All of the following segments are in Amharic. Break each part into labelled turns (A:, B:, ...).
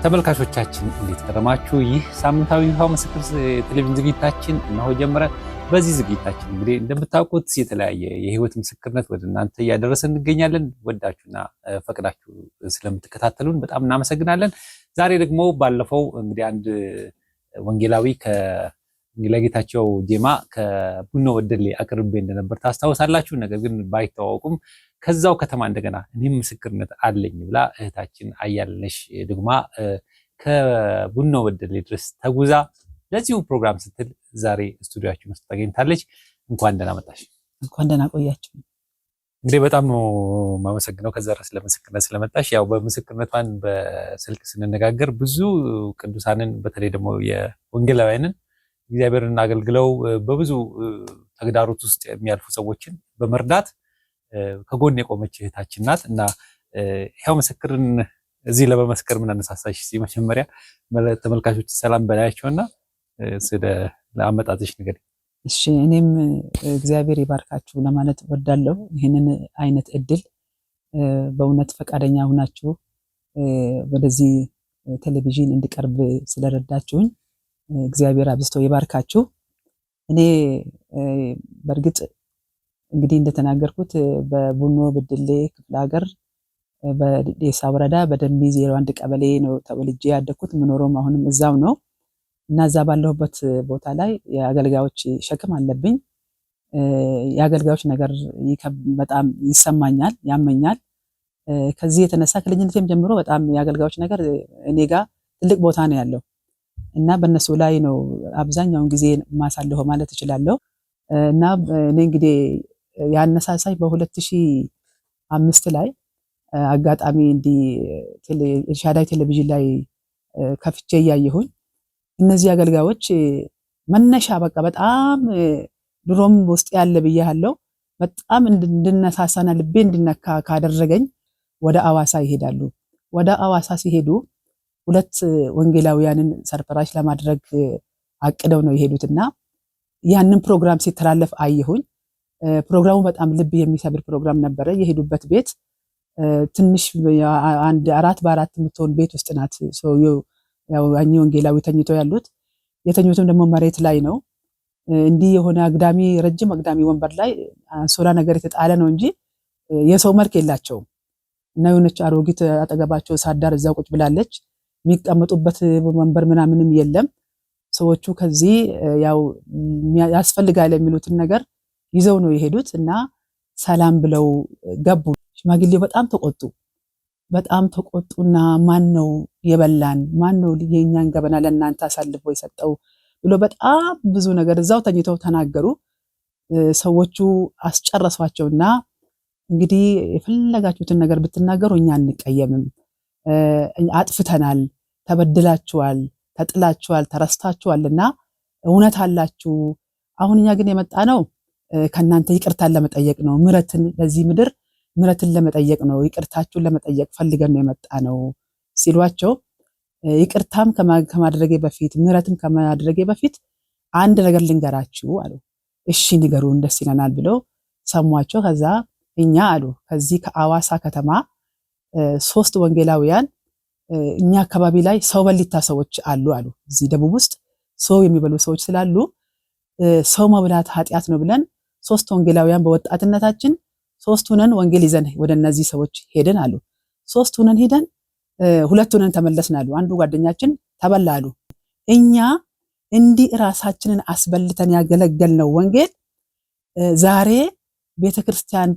A: ተመልካቾቻችን እንዴት ከረማችሁ? ይህ ሳምንታዊ ይፋው ምስክር ቴሌቪዥን ዝግጅታችን እነሆ ጀመረ። በዚህ ዝግጅታችን እንግዲህ እንደምታውቁት የተለያየ የህይወት ምስክርነት ወደ እናንተ እያደረሰን እንገኛለን። ወዳችሁና ፈቅዳችሁ ስለምትከታተሉን በጣም እናመሰግናለን። ዛሬ ደግሞ ባለፈው እንግዲህ አንድ ወንጌላዊ ከወንጌላዊ ጌታቸው ጄማ ከቡኖ በደሌ አቅርቤ እንደነበር ታስታውሳላችሁ። ነገር ግን ባይተዋወቁም ከዛው ከተማ እንደገና እኔም ምስክርነት አለኝ ብላ እህታችን አያልነሽ ድግማ ከቡኖ በደሌ ድረስ ተጉዛ ለዚሁ ፕሮግራም ስትል ዛሬ ስቱዲዮአችን ውስጥ ተገኝታለች። እንኳን ደህና መጣሽ።
B: እንኳን ደህና ቆያችሁ።
A: እንግዲህ በጣም ነው የማመሰግነው ከዛ ድረስ ለምስክርነት ስለመጣሽ። ያው በምስክርነቷን በስልክ ስንነጋገር ብዙ ቅዱሳንን በተለይ ደግሞ የወንጌላውያንን እግዚአብሔርን አገልግለው በብዙ ተግዳሮት ውስጥ የሚያልፉ ሰዎችን በመርዳት ከጎን የቆመች እህታችን ናት እና ያው ምስክርን እዚህ ለመመስከር ምን አነሳሳሽ? መጀመሪያ ተመልካቾች ሰላም በላያቸውና ስለ አመጣጥሽ ነገር።
B: እሺ፣ እኔም እግዚአብሔር ይባርካችሁ ለማለት ወዳለሁ። ይህንን አይነት እድል በእውነት ፈቃደኛ ሆናችሁ ወደዚህ ቴሌቪዥን እንድቀርብ ስለረዳችሁኝ እግዚአብሔር አብዝቶ ይባርካችሁ። እኔ በእርግጥ እንግዲህ እንደተናገርኩት በቡኖ በደሌ ክፍለ ሀገር በዴሳ ወረዳ በደንቢ 01 ቀበሌ ነው ተወልጄ ያደኩት። ምኖረውም አሁንም እዛው ነው እና እዛ ባለሁበት ቦታ ላይ የአገልጋዮች ሸክም አለብኝ። የአገልጋዮች ነገር በጣም ይሰማኛል፣ ያመኛል። ከዚህ የተነሳ ከልጅነቴም ጀምሮ በጣም የአገልጋዮች ነገር እኔ ጋር ትልቅ ቦታ ነው ያለው እና በእነሱ ላይ ነው አብዛኛውን ጊዜ ማሳለፈው ማለት እችላለሁ። እና እኔ እንግዲህ ያነሳሳይ በ2005 ላይ አጋጣሚ እንዲህ ሻዳይ ቴሌቪዥን ላይ ከፍቼ እያየሁኝ እነዚህ አገልጋዮች መነሻ በቃ በጣም ድሮም ውስጥ ያለ ብያለሁ በጣም እንድነሳሳና ልቤ እንድነካ ካደረገኝ ወደ አዋሳ ይሄዳሉ። ወደ አዋሳ ሲሄዱ ሁለት ወንጌላውያንን ሰርፕራይዝ ለማድረግ አቅደው ነው የሄዱትና ያንን ፕሮግራም ሲተላለፍ አየሁኝ። ፕሮግራሙ በጣም ልብ የሚሰብር ፕሮግራም ነበረ። የሄዱበት ቤት ትንሽ አንድ 4x4 የምትሆን ቤት ውስጥ ናት። ሰውየው ያው አኝ ወንጌላዊ ተኝተው ያሉት የተኙትም ደግሞ መሬት ላይ ነው። እንዲህ የሆነ አግዳሚ ረጅም አግዳሚ ወንበር ላይ አንሶላ ነገር የተጣለ ነው እንጂ የሰው መልክ የላቸውም። እና የሆነች አሮጊት አጠገባቸው ሳዳር እዛው ቁጭ ብላለች። የሚቀመጡበት ወንበር ምናምንም የለም። ሰዎቹ ከዚህ ያው ያስፈልጋል የሚሉትን ነገር ይዘው ነው የሄዱት እና ሰላም ብለው ገቡ። ሽማግሌው በጣም ተቆጡና ማን ነው የበላን? ማን ነው የኛን ገበና ለእናንተ አሳልፎ የሰጠው ብሎ በጣም ብዙ ነገር እዛው ተኝተው ተናገሩ። ሰዎቹ አስጨረሷቸውና እንግዲህ የፈለጋችሁትን ነገር ብትናገሩ እኛ አንቀየምም፣ አጥፍተናል፣ ተበድላችኋል፣ ተጥላችኋል፣ ተረስታችኋልና እውነት አላችሁ። አሁን እኛ ግን የመጣ ነው ከናንተ ይቅርታን ለመጠየቅ ነው። ምሕረትን ለዚህ ምድር ምሕረትን ለመጠየቅ ነው። ይቅርታችሁን ለመጠየቅ ፈልገን ነው የመጣ ነው ሲሏቸው ይቅርታም ከማድረጌ በፊት ምሕረትም ከማድረጌ በፊት አንድ ነገር ልንገራችሁ አሉ። እሺ ንገሩን፣ ደስ ይለናል ብለው ሰሟቸው። ከዛ እኛ አሉ ከዚህ ከአዋሳ ከተማ 3 ወንጌላውያን እኛ አካባቢ ላይ ሰው በሊታ ሰዎች አሉ። እዚህ ደቡብ ውስጥ ሰው የሚበሉ ሰዎች ስላሉ ሰው መብላት ኃጢአት ነው ብለን 3 ወንጌላውያን በወጣትነታችን 3 ሆነን ወንጌል ይዘን ወደ እነዚህ ሰዎች ሄደን አሉ። 3 ሆነን ሄደን 2 ሆነን ተመለስን አሉ። አንዱ ጓደኛችን ተበላሉ። እኛ እንዲህ ራሳችንን አስበልተን ያገለገልነው ወንጌል ዛሬ ቤተክርስቲያን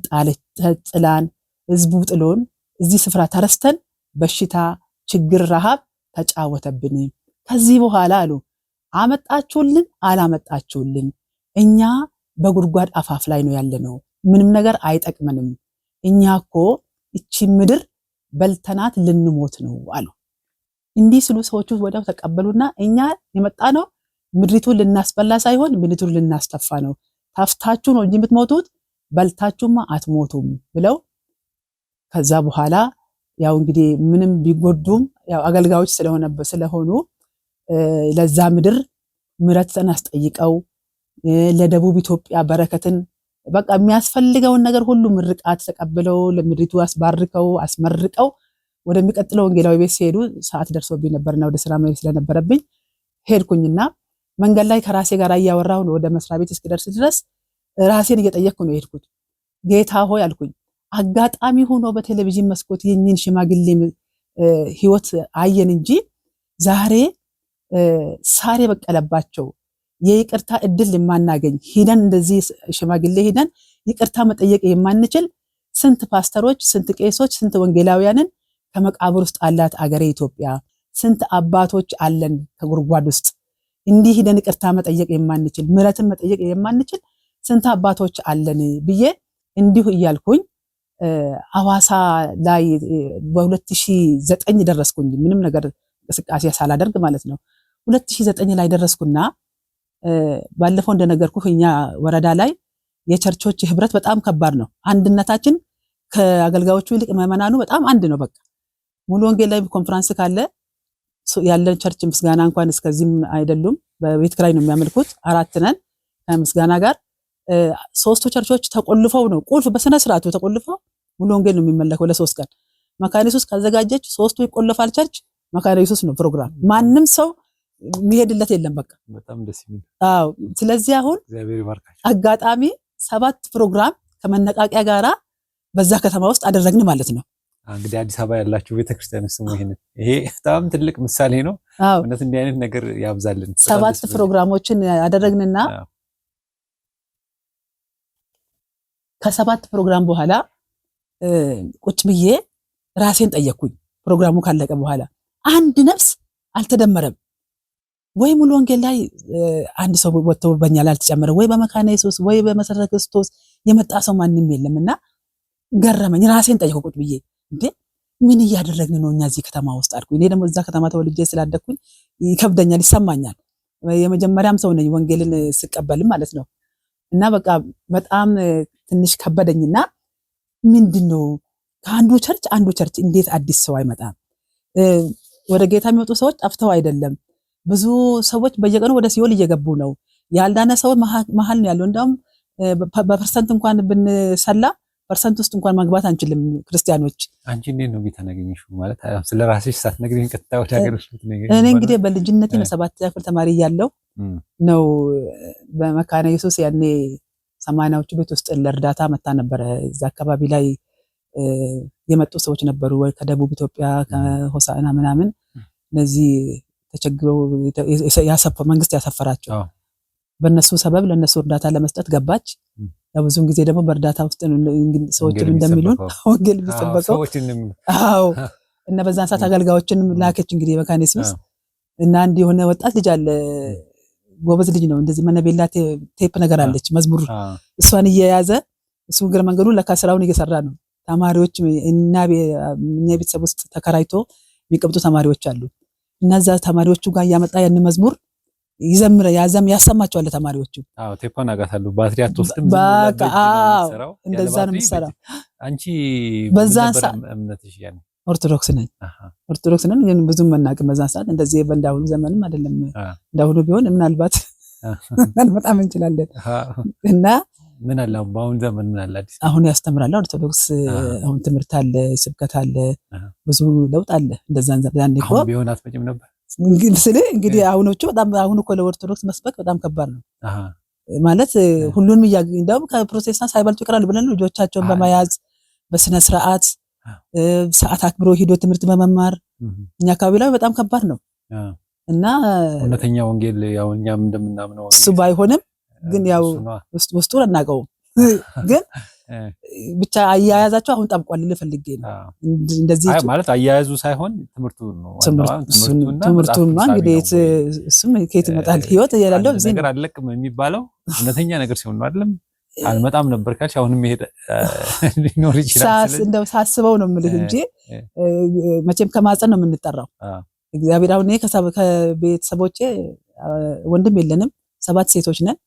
B: ጥላን ህዝቡ ጥሎን እዚህ ስፍራ ተረስተን በሽታ፣ ችግር፣ ረሃብ ተጫወተብን። ከዚህ በኋላ አሉ አመጣችሁልን አላመጣችሁልን እኛ በጉድጓድ አፋፍ ላይ ነው ያለነው። ምንም ነገር አይጠቅመንም። እኛ እኮ እቺ ምድር በልተናት ልንሞት ነው አሉ። እንዲህ ስሉ ሰዎቹ ወዲያው ተቀበሉና እኛ የመጣ ነው ምድሪቱን ልናስበላ ሳይሆን ምድሪቱን ልናስተፋ ነው። ታፍታችሁ ነው እንጂ የምትሞቱት በልታችሁማ አትሞቱም ብለው ከዛ በኋላ ያው እንግዲህ ምንም ቢጎዱም ያው አገልጋዮች ስለሆኑ ለዛ ምድር ምሕረትን አስጠይቀው ለደቡብ ኢትዮጵያ በረከትን በቃ የሚያስፈልገውን ነገር ሁሉ ምርቃት ተቀብለው ለምድሪቱ አስባርከው አስመርቀው ወደሚቀጥለው ወንጌላዊ ቤት ሲሄዱ ሰዓት ደርሶብኝ ነበርና ወደ ስራ መሄድ ስለነበረብኝ ሄድኩኝና መንገድ ላይ ከራሴ ጋር እያወራሁ ወደ መስሪያ ቤት እስኪደርስ ድረስ ራሴን እየጠየቅኩ ነው የሄድኩት። ጌታ ሆይ አልኩኝ፣ አጋጣሚ ሆኖ በቴሌቪዥን መስኮት የኝን ሽማግሌ ህይወት አየን እንጂ ዛሬ ሳር የበቀለባቸው የይቅርታ እድል የማናገኝ ሄደን እንደዚህ ሽማግሌ ሄደን ይቅርታ መጠየቅ የማንችል ስንት ፓስተሮች፣ ስንት ቄሶች፣ ስንት ወንጌላውያንን ከመቃብር ውስጥ አላት አገሬ ኢትዮጵያ። ስንት አባቶች አለን ከጉርጓድ ውስጥ እንዲህ ሄደን ይቅርታ መጠየቅ የማንችል ምሕረትን መጠየቅ የማንችል ስንት አባቶች አለን ብዬ እንዲሁ እያልኩኝ አዋሳ ላይ በ2009 ደረስኩኝ። ምንም ነገር እንቅስቃሴ ሳላደርግ ማለት ነው። 2009 ላይ ደረስኩና ባለፈው እንደነገርኩህ እኛ ወረዳ ላይ የቸርቾች ህብረት በጣም ከባድ ነው። አንድነታችን ከአገልጋዮቹ ይልቅ ምዕመናኑ በጣም አንድ ነው። በቃ ሙሉ ወንጌል ላይ ኮንፈረንስ ካለ ያለን ቸርች ምስጋና እንኳን እስከዚህም አይደሉም። በቤት ኪራይ ነው የሚያመልኩት። 4 ነን ከምስጋና ጋር። 3ቱ ቸርቾች ተቆልፈው ነው ቁልፍ በስነ ስርዓቱ ተቆልፈው ሙሉ ወንጌል ነው የሚመለከው ለ3 ቀን። መካነ ኢየሱስ ካዘጋጀች 3ቱ ይቆለፋል ቸርች። መካነ ኢየሱስ ነው ፕሮግራም። ማንም ሰው የሚሄድለት የለም። በቃ
A: በጣም ደስ ይላል።
B: አዎ። ስለዚህ አሁን
A: እግዚአብሔር ይባርካችሁ።
B: አጋጣሚ 7 ፕሮግራም ከመነቃቂያ ጋራ በዛ ከተማ ውስጥ አደረግን ማለት ነው።
A: እንግዲህ አዲስ አበባ ያላችሁ ቤተክርስቲያን ስሙ ይሄ በጣም ትልቅ ምሳሌ ነው። እውነት እንዲህ አይነት ነገር ያብዛልን።
B: 7 ፕሮግራሞችን ያደረግንና ከ7 ፕሮግራም በኋላ ቁጭ ብዬ ራሴን ጠየቅኩኝ። ፕሮግራሙ ካለቀ በኋላ አንድ ነፍስ አልተደመረም ወይ ሙሉ ወንጌል ላይ አንድ ሰው ወጥቶ በእኛ ላይ አልተጨመረም ወይ በመካነ ኢየሱስ ወይ በመሰረተ ክርስቶስ የመጣ ሰው ማንም የለምና ገረመኝ። ራሴን ጠየቅኩ ቁጭ ብዬ እንዴ ምን እያደረግን ነው እኛ እዚህ ከተማ ውስጥ አልኩኝ። እኔ ደግሞ እዛ ከተማ ተወልጄ ስላደኩኝ ይከብደኛል፣ ይሰማኛል። የመጀመሪያም ሰው ነኝ ወንጌልን ስቀበልም ማለት ነው። እና በቃ በጣም ትንሽ ከበደኝና ምንድነው ከአንዱ ቸርች አንዱ ቸርች እንዴት አዲስ ሰው አይመጣም? ወደ ጌታ የሚወጡ ሰዎች ጠፍተው አይደለም። ብዙ ሰዎች በየቀኑ ወደ ሲኦል እየገቡ ነው። ያልዳነ ሰው መሀል ነው ያለው። እንደውም በፐርሰንት እንኳን ብንሰላ ፐርሰንት ውስጥ እንኳን መግባት አንችልም ክርስቲያኖች።
A: አንቺ እንዴት ነው ጌታ ያገኘሽው? ማለት ስለ ራስሽ ሳትነግሪኝ ቀጥታ ወደ ሀገር ውስጥ ነው?
B: እኔ እንግዲህ በልጅነቴ ነው 7ኛ ክፍል ተማሪ እያለሁ ነው በመካነ ኢየሱስ ያኔ 80ዎቹ ቤት ውስጥ ለእርዳታ መጣ ነበረ። እዛ አካባቢ ላይ የመጡ ሰዎች ነበሩ ከደቡብ ኢትዮጵያ ከሆሳዕና ምናምን። እነዚህ ተቸግረው መንግስት ያሰፈራቸው በእነሱ ሰበብ ለእነሱ እርዳታ ለመስጠት ገባች። ብዙውን ጊዜ ደግሞ በእርዳታ ውስጥ ሰዎችን እንደሚሉን ወንጌል የሚሰበከው አዎ። እና በዛን ሰዓት አገልጋዮችን ላከች እንግዲህ መካነ ኢየሱስ። እና አንድ የሆነ ወጣት ልጅ አለ፣ ጎበዝ ልጅ ነው። እንደዚህ መነቤላ ቴፕ ነገር አለች መዝሙር፣ እሷን እየያዘ እሱ እግረ መንገዱ ለካ ስራውን እየሰራ ነው። ተማሪዎች እና እኛ ቤተሰብ ውስጥ ተከራይቶ የሚቀብጡ ተማሪዎች አሉ። እና እዛ ተማሪዎቹ ጋር እያመጣ ያን መዝሙር ይዘምር ያሰማቸዋል ተማሪዎቹ።
A: አዎ ቴፓን አጋታሉ ባትሪ አትወስድም።
B: በቃ አዎ እንደዛ ነው የሚሰራው።
A: አንቺ
B: በዛን ሰዓት
A: እምነትሽ ያኔ
B: ኦርቶዶክስ ነኝ። ኦርቶዶክስ ነን ግን ብዙም መናቅም በዛን ሰዓት እንደዚህ በእንዳሁኑ ዘመንም አይደለም። እንዳሁኑ ቢሆን ምናልባት በጣም እንችላለን። እና
A: ምን አለ በአሁን ዘመን ምን አለ አዲስ
B: አሁን ያስተምራል ኦርቶዶክስ። አሁን ትምህርት አለ፣ ስብከት አለ፣ ብዙ ለውጥ አለ። እንደዛን ዘመን እኮ
A: አሁን ቢሆን አትመጭም ነበር
B: እንግዲህ አሁኖቹ በጣም አሁን እኮ ለኦርቶዶክስ መስበክ በጣም ከባድ ነው ማለት ሁሉንም እንደውም ከፕሮቴስታንት ሳይበልጡ ይቀራሉ ብለን ልጆቻቸውን በመያዝ በስነ ስርዓት ሰዓት አክብሮ ሂዶ ትምህርት በመማር እኛ አካባቢ ላይ በጣም ከባድ ነው። እና
A: እውነተኛ ወንጌል ያው እኛም እንደምናምነው
B: እሱ ባይሆንም ግን ያው ውስጡን አናውቀውም። ግን ብቻ አያያዛቸው አሁን ጠብቋል ልፈልጌ ነው። እንደዚህ
A: ማለት አያያዙ ሳይሆን ትምህርቱ ነው።
B: ትምህርቱማ እንግዲህ እሱም ከየት ይመጣል? ህይወት የሌለው እዚህ
A: ነገር አለቅም የሚባለው እውነተኛ ነገር ሲሆን ነው አይደለም? አልመጣም ነበር ካልሽ አሁንም ይሄ ሊኖር ይችላል።
B: እንደው ሳስበው ነው የምልህ እንጂ መቼም ከማፀን ነው የምንጠራው። እግዚአብሔር አሁን እኔ ከቤተሰቦቼ ወንድም የለንም፣ 7 ሴቶች ነን።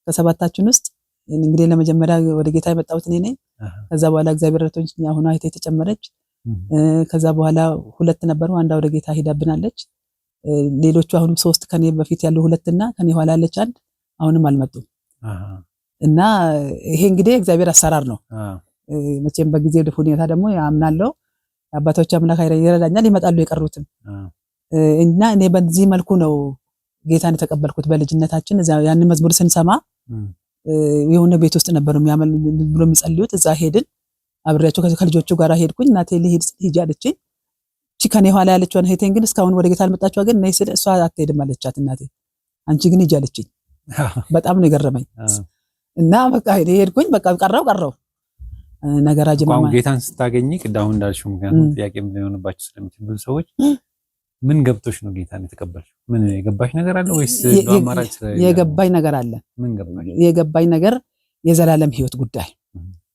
B: ከሰባታችን ውስጥ እንግዲህ ለመጀመሪያ ወደ ጌታ የመጣሁት እኔ ነኝ። ከዛ በኋላ እግዚአብሔር ረቶኝ አሁን አይተ ተጨመረች። ከዛ በኋላ 2 ነበሩ፣ አንዷ ወደ ጌታ ሄዳብናለች። ሌሎቹ አሁንም 3 ከኔ በፊት ያለው 2 እና ከኔ ኋላ ያለች አንድ አሁንም አልመጡም። እና ይሄ እንግዲህ እግዚአብሔር አሰራር ነው። መቼም በጊዜ ሁኔታ ደግሞ ያምናለው አባቶች አምላክ ይረዳኛል ይመጣሉ የቀሩትም እና እኔ በዚህ መልኩ ነው ጌታን የተቀበልኩት በልጅነታችን ያን መዝሙር ስንሰማ የሆነ ቤት ውስጥ ነበር ብሎ የሚጸልዩት እዛ ሄድን አብሬያቸው ከልጆቹ ጋር ሄድኩኝ እናቴ ልሂድ ሂጂ አለችኝ እቺ ከኔ ኋላ ያለችው እህቴን ግን እስካሁን ወደ ጌታ አልመጣችው ግን ነይ ስል እሷ አትሄድም አለቻት እናቴ አንቺ ግን ሂጂ አለችኝ በጣም ነው የገረመኝ እና በቃ ሄድኩኝ በቃ ቀረው ነገር አጀማማ
A: ጌታን ስታገኝ ቅዳው እንዳልሽው ምክንያቱም ጥያቄም ሊሆንባችሁ ስለሚችል ብዙ ሰዎች ምን ገብቶሽ ነው ጌታን የተቀበልሽው ምን የገባሽ ነገር አለ ወይስ አማራጭ
B: የገባኝ ነገር አለ
A: ምን ገባሽ
B: የገባኝ ነገር የዘላለም ህይወት ጉዳይ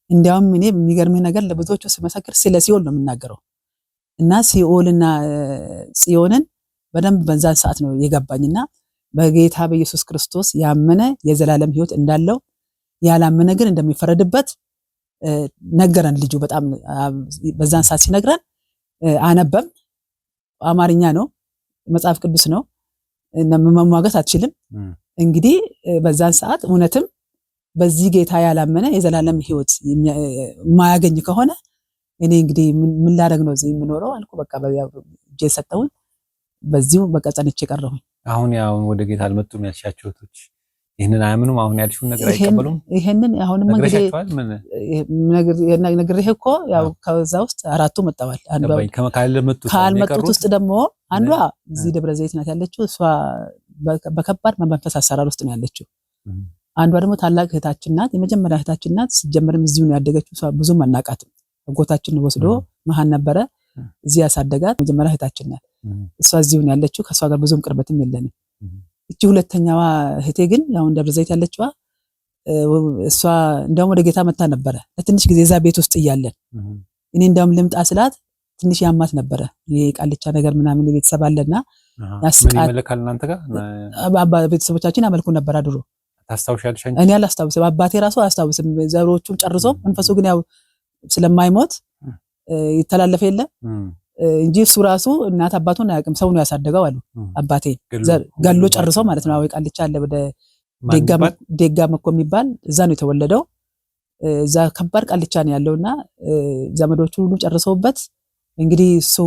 B: እንዲያውም እኔ የሚገርምህ ነገር ለብዙዎቹ ስመሰክር ስለ ሲኦል ነው የምናገረው እና ሲኦልና ጽዮንን በደንብ በዛን ሰዓት ነው የገባኝና በጌታ በኢየሱስ ክርስቶስ ያመነ የዘላለም ህይወት እንዳለው ያላመነ ግን እንደሚፈረድበት ነገረን ልጁ በጣም በዛን ሰዓት ሲነግረን አነበም አማርኛ ነው መጽሐፍ ቅዱስ ነው መሟገት አትችልም እንግዲህ በዛን ሰዓት እውነትም በዚህ ጌታ ያላመነ የዘላለም ህይወት ማያገኝ ከሆነ እኔ እንግዲህ ምን ላደርግ ነው እዚህ የምኖረው አልኩ በቃ እጄ ሰጠሁኝ በዚሁ በቃ ጸንቼ ቀረሁኝ
A: አሁን ያው ወደ ጌታ አልመጡም ያልሻቸው እህቶች ይሄንን አያምኑም አሁን ያልሽውን ነገር አይቀበሉም
B: ይሄንን አሁንም እንግዲህ ነገር እኮ ያው ከዛ ውስጥ አራቱ መጣዋል አንዷ ካልመጡት ውስጥ ደግሞ አንዷ እዚህ ደብረ ዘይት ናት ያለችው እሷ በከባድ መንፈስ አሰራር ውስጥ ነው ያለችው አንዷ ደግሞ ታላቅ እህታችን ናት የመጀመሪያ እህታችን ናት ሲጀመርም እዚሁ ነው ያደገችው እሷ ብዙም አናቃትም ጎታችን ወስዶ መሃን ነበረ እዚህ ያሳደጋት መጀመሪያ እህታችን ናት እሷ እዚሁ ነው ያለችው ከሷ ጋር ብዙም ቅርበትም የለንም እቺ ሁለተኛዋ እህቴ ግን ያው ደብረ ዘይት ያለችዋ እሷ እንደውም ወደ ጌታ መጣ ነበረ ለትንሽ ጊዜ እዛ ቤት ውስጥ እያለን እኔ እንደውም ልምጣ ስላት ትንሽ ያማት ነበረ ይሄ ቃልቻ ነገር ምናምን ቤተሰብ አለና
A: ያስቃል ይመለካል እናንተ ጋር
B: አባ ቤተሰቦቻችን አመልኩ ነበር አድሮ
A: ታስታውሻለሽ
B: እኔ አላስታውስም አባቴ ራሱ አላስታውስም ዘሮቹም ጨርሶ መንፈሱ ግን ያው ስለማይሞት ይተላለፈ የለ እንጂ እሱ ራሱ እናት አባቱን አያውቅም ሰው ነው ያሳደገው አሉ አባቴ ገሎ ጨርሶ ማለት ነው ቃልቻ አለ ወደ ዴጋ መኮ የሚባል እዛ ነው የተወለደው እዛ ከባድ ቃልቻ ነው ያለውና ዘመዶቹ ሁሉ ጨርሰውበት እንግዲህ እሱ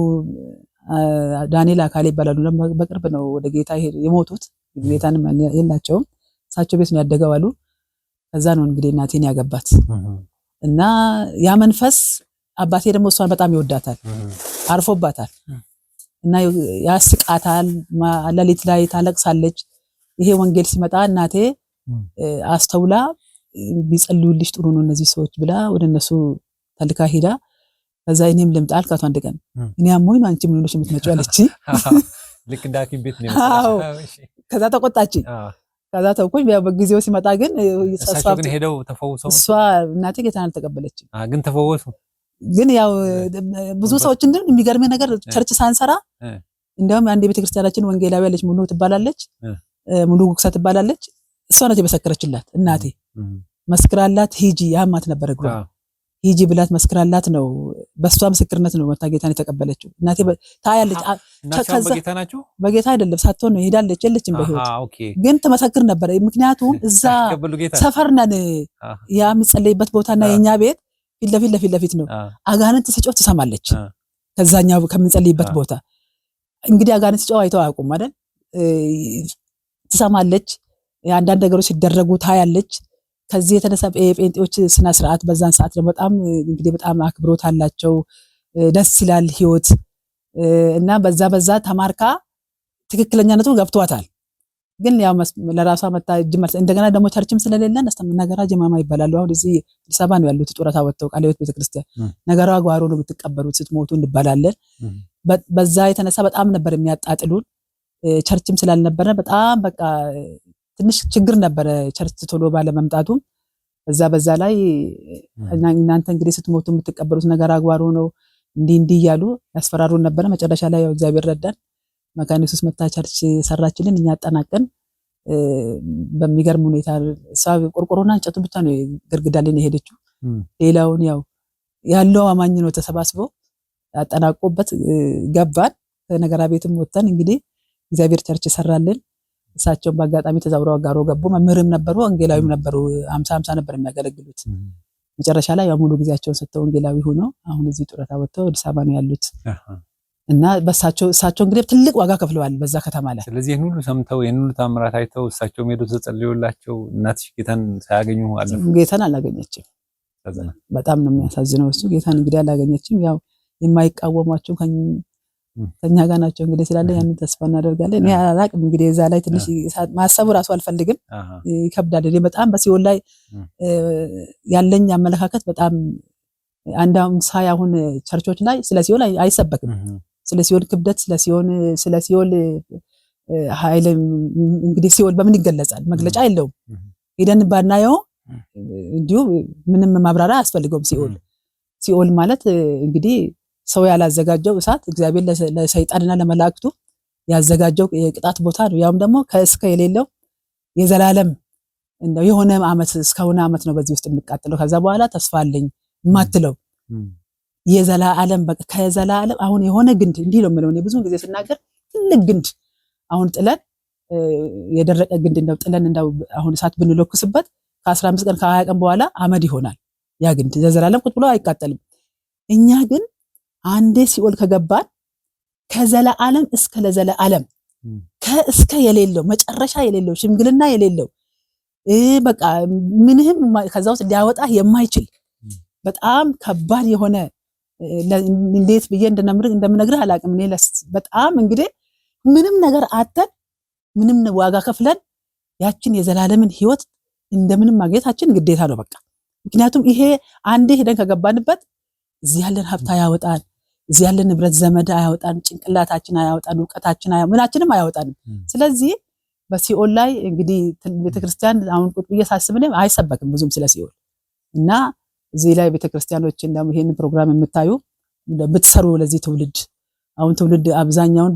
B: ዳንኤል አካሌ ይባላሉ በቅርብ ነው ወደ ጌታ የሞቱት ጌታንም የላቸውም ሳቸው ቤት ነው ያደገው አሉ ከዛ ነው እንግዲህ እናቴን ያገባት እና ያ መንፈስ አባቴ ደግሞ እሷን በጣም ይወዳታል አርፎባታል እና ያስቃታል ለሊት ላይ ታለቅሳለች ይሄ ወንጌል ሲመጣ እናቴ አስተውላ ቢጸልዩልሽ ጥሩ ነው እነዚህ ሰዎች ብላ ወደነሱ ተልካ ሄዳ ከዛ እኔም ልምጣ አልካት አንድ ቀን እኔ አሞኝ ነው አንቺ ምን ሆነሽ የምትመጪው አለች
A: ልክ ዳኪም ቤት ነው
B: ከዛ ተቆጣችኝ ከዛ ተውኩኝ በጊዜው ሲመጣ ግን
A: እሳቸው ግን ሄደው ተፈውሰው
B: እሷ እናቴ ጌታን አልተቀበለችም
A: ግን ተፈወሱ
B: ግን ያው ብዙ ሰዎች እንደም የሚገርም ነገር ቸርች ሳንሰራ እንደውም አንድ ቤተክርስቲያናችን ወንጌላዊ ያለች ሙሉ ትባላለች ሙሉ ጉክሳ ትባላለች እሷ ናት የመሰከረችላት እናቴ መስክራላት ሂጂ ያማት ነበር እግሯ ሂጂ ብላት መስክራላት ነው በሷ ምስክርነት ነው መታ ጌታን የተቀበለችው እናቴ ታያለች
A: በጌታ ናቸው
B: በጌታ አይደለም ሳትሆን ነው ሄዳለች የለችም በህይወት ግን ተመሰክር ነበር ምክንያቱም እዛ ሰፈር ነን ያ የሚጸለይበት ቦታና የኛ ቤት ፊት ለፊት ነው አጋንንት ሲጮህ ትሰማለች ከዛኛው ከመጸለይበት ቦታ እንግዲህ አጋንንት ሲጮህ አይተው አያውቁም አይደል ትሰማለች አንዳንድ ነገሮች ሲደረጉ ታያለች ከዚህ የተነሳ ጴንጤዎች ስነ ስርዓት በዛን ሰዓት ደግሞ በጣም እንግዲህ በጣም አክብሮት አላቸው ደስ ይላል ህይወት እና በዛ ተማርካ ትክክለኛነቱን ገብቷታል ግን ያው ለራሷ መታ ጅመር እንደገና ደግሞ ቸርችም ስለሌለን ነገራ ጀማማ ይባላሉ አሁን እዚህ አዲስ አበባ ነው ያሉት ጡረታ ወጥተው ቃለ ሕይወት ቤተክርስቲያን ነገራ ጓሮ ነው የምትቀበሩት ስትሞቱ እንባላለን በዛ የተነሳ በጣም ነበር የሚያጣጥሉን ቸርችም ስላልነበረ በጣም በቃ ትንሽ ችግር ነበር ቸርች ቶሎ ባለ መምጣቱ በዛ ላይ እናንተ እንግዲህ ስትሞቱ የምትቀበሉት ነገራ ጓሮ ነው እንዲህ ያሉ ያስፈራሩን ነበር መጨረሻ ላይ ያው እግዚአብሔር ረዳን መካነ ኢየሱስ መታ ቸርች ሰራችልን እኛ አጠናቀን በሚገርም ሁኔታ ሳብ ቆርቆሮና እንጨቱን ብቻ ነው ግርግዳ ላይ ሄደችው ሌላውን ያለው አማኝ ነው ተሰባስቦ አጠናቆበት ገባን ነገራ ቤትም ወጣን እንግዲህ እግዚአብሔር ቸርች ሰራልን እሳቸው በአጋጣሚ ተዛውረው አጋሮ ገቡ መምህርም ነበሩ ወንጌላዊም ነበሩ 50 ነበር የሚያገለግሉት መጨረሻ ላይ ሙሉ ጊዜያቸውን ሰጥተው ወንጌላዊ ሆነው አሁን እዚህ ጡረታ ወጥተው አዲስ አበባ ነው ያሉት። እና እሳቸው እንግዲህ ትልቅ ዋጋ ከፍለዋል በዛ ከተማ ላይ።
A: ስለዚህ ይሄን ሁሉ ሰምተው ይሄን ሁሉ ታምራት አይተው እሳቸው ሄዶ ተጸልዮላቸው እናትሽ ጌታን ሳያገኙ አለፉ።
B: ጌታን አላገኘችም። በጣም ነው የሚያሳዝነው እሱ። ጌታን እንግዲህ አላገኘችም። ያው የማይቃወሟቸው ከኛ ጋር ናቸው እንግዲህ ስላለ ያን ተስፋ እናደርጋለን። እኔ አላቅም እንግዲህ እዛ ላይ ትንሽ ማሰቡ ራሱ አልፈልግም፣ ይከብዳል። እኔ በጣም በሲኦል ላይ ያለኝ አመለካከት በጣም አንዳንድ ሳይ አሁን ቸርቾች ላይ ስለ ሲኦል አይሰበክም። ስለ ሲኦል ክብደት፣ ስለ ሲኦል ኃይል እንግዲህ ሲኦል በምን ይገለጻል? መግለጫ የለውም። ሄደን ባናየው እንዲሁ ምንም ማብራሪያ አያስፈልገውም። ሲኦል ማለት እንግዲህ ሰው ያላዘጋጀው እሳት እግዚአብሔር ለሰይጣንና ለመላእክቱ ያዘጋጀው የቅጣት ቦታ ነው። ያውም ደግሞ ከእስከ የሌለው የዘላለም እንደው የሆነ ዓመት እስከሆነ ዓመት ነው በዚህ ውስጥ የሚቃጠለው። ከዛ በኋላ ተስፋ አለኝ ማትለው የዘላለም በቃ ከዘላለም አሁን የሆነ ግንድ እንዲህ ነው የምለው እኔ ብዙ ጊዜ ስናገር ትልቅ ግንድ አሁን ጥለን የደረቀ ግንድ እንደው ጥለን እንደው አሁን እሳት ብንለኩስበት ከ15 ቀን ከ20 ቀን በኋላ አመድ ይሆናል። ያ ግንድ ዘላለም ቁጭ ብሎ አይቃጠልም። እኛ ግን አንዴ ሲኦል ከገባን ከዘላለም እስከ ለዘላለም ከእስከ የሌለው መጨረሻ የሌለው ሽምግልና የሌለው በቃ ምንህም ከዛ ውስጥ ሊያወጣ የማይችል በጣም ከባድ የሆነ እንዴት ብዬ እንደምነግርህ አላቅም። እኔ በጣም እንግዲህ ምንም ነገር አተን ምንም ዋጋ ከፍለን ያችን የዘላለምን ህይወት እንደምንም ማግኘታችን ግዴታ ነው በቃ። ምክንያቱም ይሄ አንዴ ሄደን ከገባንበት እዚህ ያለን ሀብት አያወጣን፣ እዚህ ያለን ንብረት ዘመድ አያወጣን፣ ጭንቅላታችን አያወጣን፣ ዕውቀታችን ምናችንም አያወጣን። ስለዚህ በሲኦል ላይ እንግዲህ ቤተክርስቲያን አሁን ቁጥ ብዬ ሳስብ አይሰበክም ብዙም ስለ ሲኦል እና እዚህ ላይ ቤተክርስቲያኖችን ደግሞ ይሄን ፕሮግራም የምታዩ ብትሰሩ ለዚህ ትውልድ አሁን ትውልድ አብዛኛውን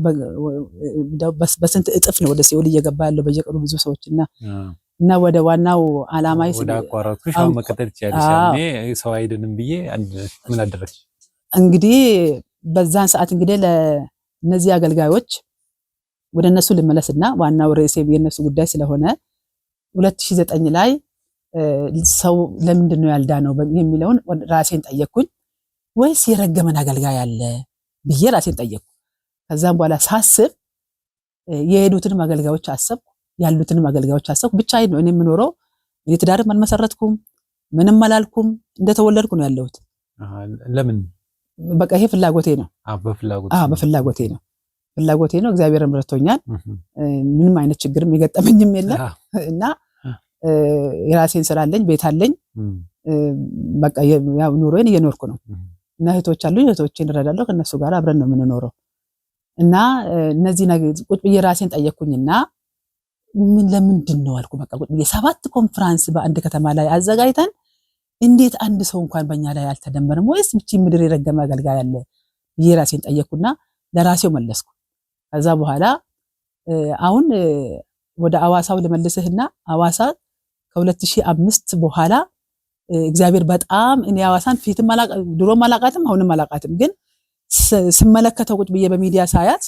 B: በስንት እጥፍ ነው ወደ ሲኦል እየገባ ያለው በየቀኑ ብዙ ሰዎችና ወደ ዋናው አላማይ
A: ወደ አቋራጮች አሁን መከተል ይችላል። ሰው አይደንም ብዬ ምን አደረች
B: እንግዲህ በዛን ሰዓት እንግዲህ ለነዚህ አገልጋዮች ወደ እነሱ ልመለስና ዋናው ርዕሴ የነሱ ጉዳይ ስለሆነ 2009 ላይ ሰው ለምንድነው ያልዳነው የሚለውን ራሴን ጠየቅኩኝ። ወይስ የረገመን አገልጋይ አለ ብዬ ራሴን ጠየቅኩ። ከዛም በኋላ ሳስብ የሄዱትን አገልጋዮች አሰብኩ፣ ያሉትን አገልጋዮች አሰብኩ። ብቻዬን ነው እኔ የምኖረው። እኔ ትዳርም አልመሰረትኩም፣ ምንም አላልኩም፣ እንደተወለድኩ ነው ያለሁት።
A: ለምን
B: በቃ ይሄ ፍላጎቴ ነው። በፍላጎቴ ነው ፍላጎቴ ነው። እግዚአብሔር ረድቶኛል። ምንም አይነት ችግርም የገጠመኝም የለም እና የራሴን ስራ አለኝ፣ ቤት አለኝ። በቃ ያው ኑሮዬን እየኖርኩ ነው እና እህቶች አሉኝ፣ እህቶቼን እረዳለሁ። ከነሱ ጋር አብረን ነው የምንኖረው እና እነዚህ ነገር ቁጭ ብዬ ራሴን ጠየቅኩኝና ለምንድን ነው አልኩ። በቃ ቁጭ ብዬ 7 ኮንፈረንስ በአንድ ከተማ ላይ አዘጋጅተን እንዴት አንድ ሰው እንኳን በእኛ ላይ አልተደመረም? ወይስ ብቻ ምድር የረገመ አገልጋይ አለ ብዬ ራሴን ጠየቅኩና ለራሴው መለስኩ። ከዛ በኋላ አሁን ወደ አዋሳው ልመልስህና አዋሳ ከ2005 በኋላ እግዚአብሔር በጣም እኔ አዋሳን ፊትም ድሮም አላቃትም አሁንም አላቃትም፣ ግን ስመለከተው ቁጭ ብዬ በሚዲያ ሳያት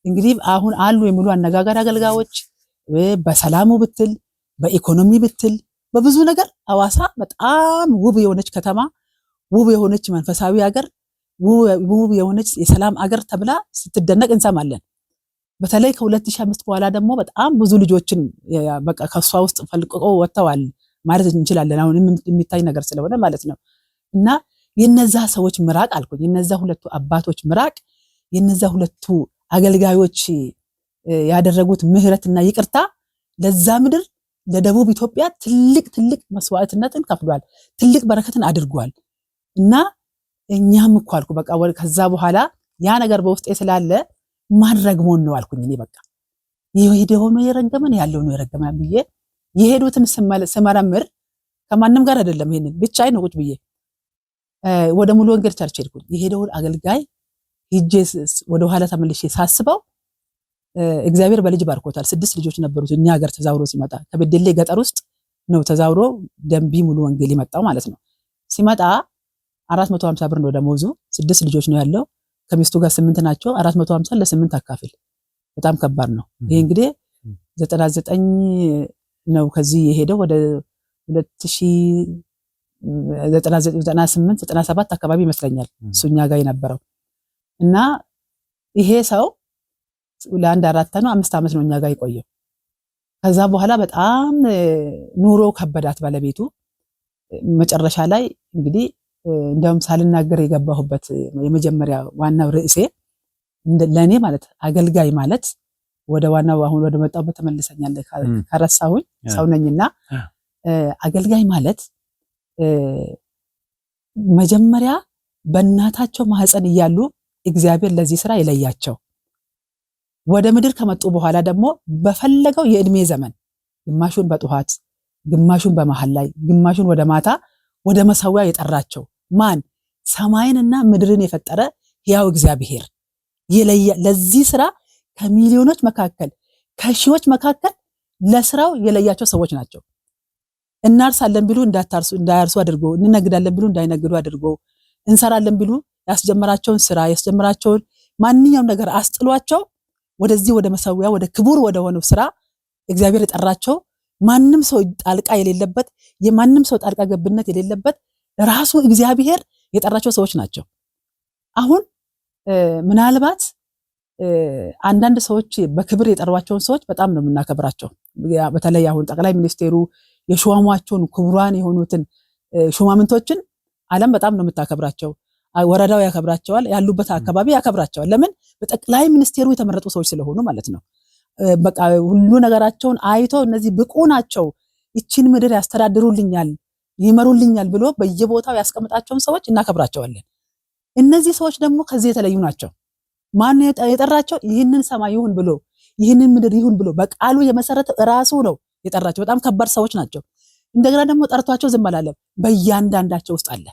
B: እንግዲህ አሁን አሉ የሚሉ አነጋጋሪ አገልጋዮች በሰላሙ ብትል በኢኮኖሚ ብትል በብዙ ነገር አዋሳ በጣም ውብ የሆነች ከተማ፣ ውብ የሆነች መንፈሳዊ ሀገር፣ ውብ የሆነች የሰላም ሀገር ተብላ ስትደነቅ እንሰማለን። በተለይ ከ2005 በኋላ ደግሞ በጣም ብዙ ልጆችን በቃ ከሷ ውስጥ ፈልቅቆ ወጥተዋል ማለት እንችላለን። አሁን የሚታይ ነገር ስለሆነ ማለት ነው። እና የነዛ ሰዎች ምራቅ አልኩኝ፣ የነዛ ሁለቱ አባቶች ምራቅ፣ የነዛ ሁለቱ አገልጋዮች ያደረጉት ምህረትና ይቅርታ ለዛ ምድር ለደቡብ ኢትዮጵያ ትልቅ መስዋዕትነትን ከፍሏል፣ ትልቅ በረከትን አድርጓል። እና እኛም እኮ አልኩ በቃ ከዛ በኋላ ያ ነገር በውስጤ ስላለ ማድረግሞን ነው አልኩኝ። እኔ በቃ የሄደው ነው የረገመን ያለው ነው የረገመን ብዬ የሄዱትን ስመረምር ከማንም ጋር አይደለም፣ ይሄንን ብቻዬን ነው ቁጭ ብዬ ወደ ሙሉ ወንጌል ቸርች ሄድኩኝ። የሄደውን አገልጋይ ሂጄ ወደ ኋላ ተመልሼ ሳስበው እግዚአብሔር በልጅ ባርኮታል። 6 ልጆች ነበሩት። እኛ ሀገር ተዛውሮ ሲመጣ ከበደሌ ገጠር ውስጥ ነው ተዛውሮ ደንቢ ሙሉ ወንጌል ይመጣው ማለት ነው። ሲመጣ 450 ብር ነው ደሞዙ። 6 ልጆች ነው ያለው። ከሚስቱ ጋር 8 ናቸው። 450 ለ8 አካፍል። በጣም ከባድ ነው። ይሄ እንግዲህ 99 ነው ከዚህ የሄደው ወደ 2000 98 97 አካባቢ ይመስለኛል እሱኛ ጋር የነበረው እና ይሄ ሰው ለአንድ 4 ነው 5 ዓመት ነው እኛ ጋር የቆየው። ከዛ በኋላ በጣም ኑሮ ከበዳት ባለቤቱ። መጨረሻ ላይ እንግዲህ እንደውም ሳልናገር የገባሁበት የመጀመሪያ ዋናው ርዕሴ ለኔ ማለት አገልጋይ ማለት ወደ ዋናው አሁን ወደ መጣሁበት ተመልሰኛለሁ ከረሳሁኝ ሰው ነኝና አገልጋይ ማለት መጀመሪያ በእናታቸው ማህፀን እያሉ እግዚአብሔር ለዚህ ስራ የለያቸው ወደ ምድር ከመጡ በኋላ ደግሞ በፈለገው የእድሜ ዘመን ግማሹን በጧት ግማሹን በመሃል ላይ ግማሹን ወደ ማታ ወደ መሰዊያ የጠራቸው ማን ሰማይንና ምድርን የፈጠረ ያው እግዚአብሔር የለያ ለዚህ ስራ ከሚሊዮኖች መካከል ከሺዎች መካከል ለስራው የለያቸው ሰዎች ናቸው። እናርሳለን ቢሉ እንዳያርሱ አድርጎ እንነግዳለን ቢሉ እንዳይነግዱ አድርጎ እንሰራለን ቢሉ ያስጀመራቸውን ስራ ያስጀመራቸውን ማንኛውም ነገር አስጥሏቸው ወደዚህ ወደ መሰዊያ ወደ ክቡር ወደ ሆነው ስራ እግዚአብሔር የጠራቸው ማንንም ሰው ጣልቃ የሌለበት የማንንም ሰው ጣልቃ ገብነት የሌለበት ራሱ እግዚአብሔር የጠራቸው ሰዎች ናቸው። አሁን ምናልባት አንዳንድ ሰዎች በክብር የጠሯቸውን ሰዎች በጣም ነው የምናከብራቸው። በተለይ አሁን ጠቅላይ ሚኒስቴሩ የሹማሟቸውን ክቡራን የሆኑትን ሹማምንቶችን ዓለም በጣም ነው የምታከብራቸው። ወረዳው ያከብራቸዋል፣ ያሉበት አካባቢ ያከብራቸዋል። ለምን? በጠቅላይ ሚኒስቴሩ የተመረጡ ሰዎች ስለሆኑ ማለት ነው። በቃ ሁሉ ነገራቸውን አይቶ እነዚህ ብቁ ናቸው፣ ይችን ምድር ያስተዳድሩልኛል፣ ይመሩልኛል ብሎ በየቦታው ያስቀምጣቸውን ሰዎች እናከብራቸዋለን። እነዚህ ሰዎች ደግሞ ከዚህ የተለዩ ናቸው። ማን የጠራቸው? ይህንን ሰማይ ይሁን ብሎ ይህንን ምድር ይሁን ብሎ በቃሉ የመሰረተ ራሱ ነው የጠራቸው። በጣም ከባድ ሰዎች ናቸው። እንደገና ደግሞ ጠርቷቸው ዝም አላለም። በእያንዳንዳቸው ውስጥ አለ።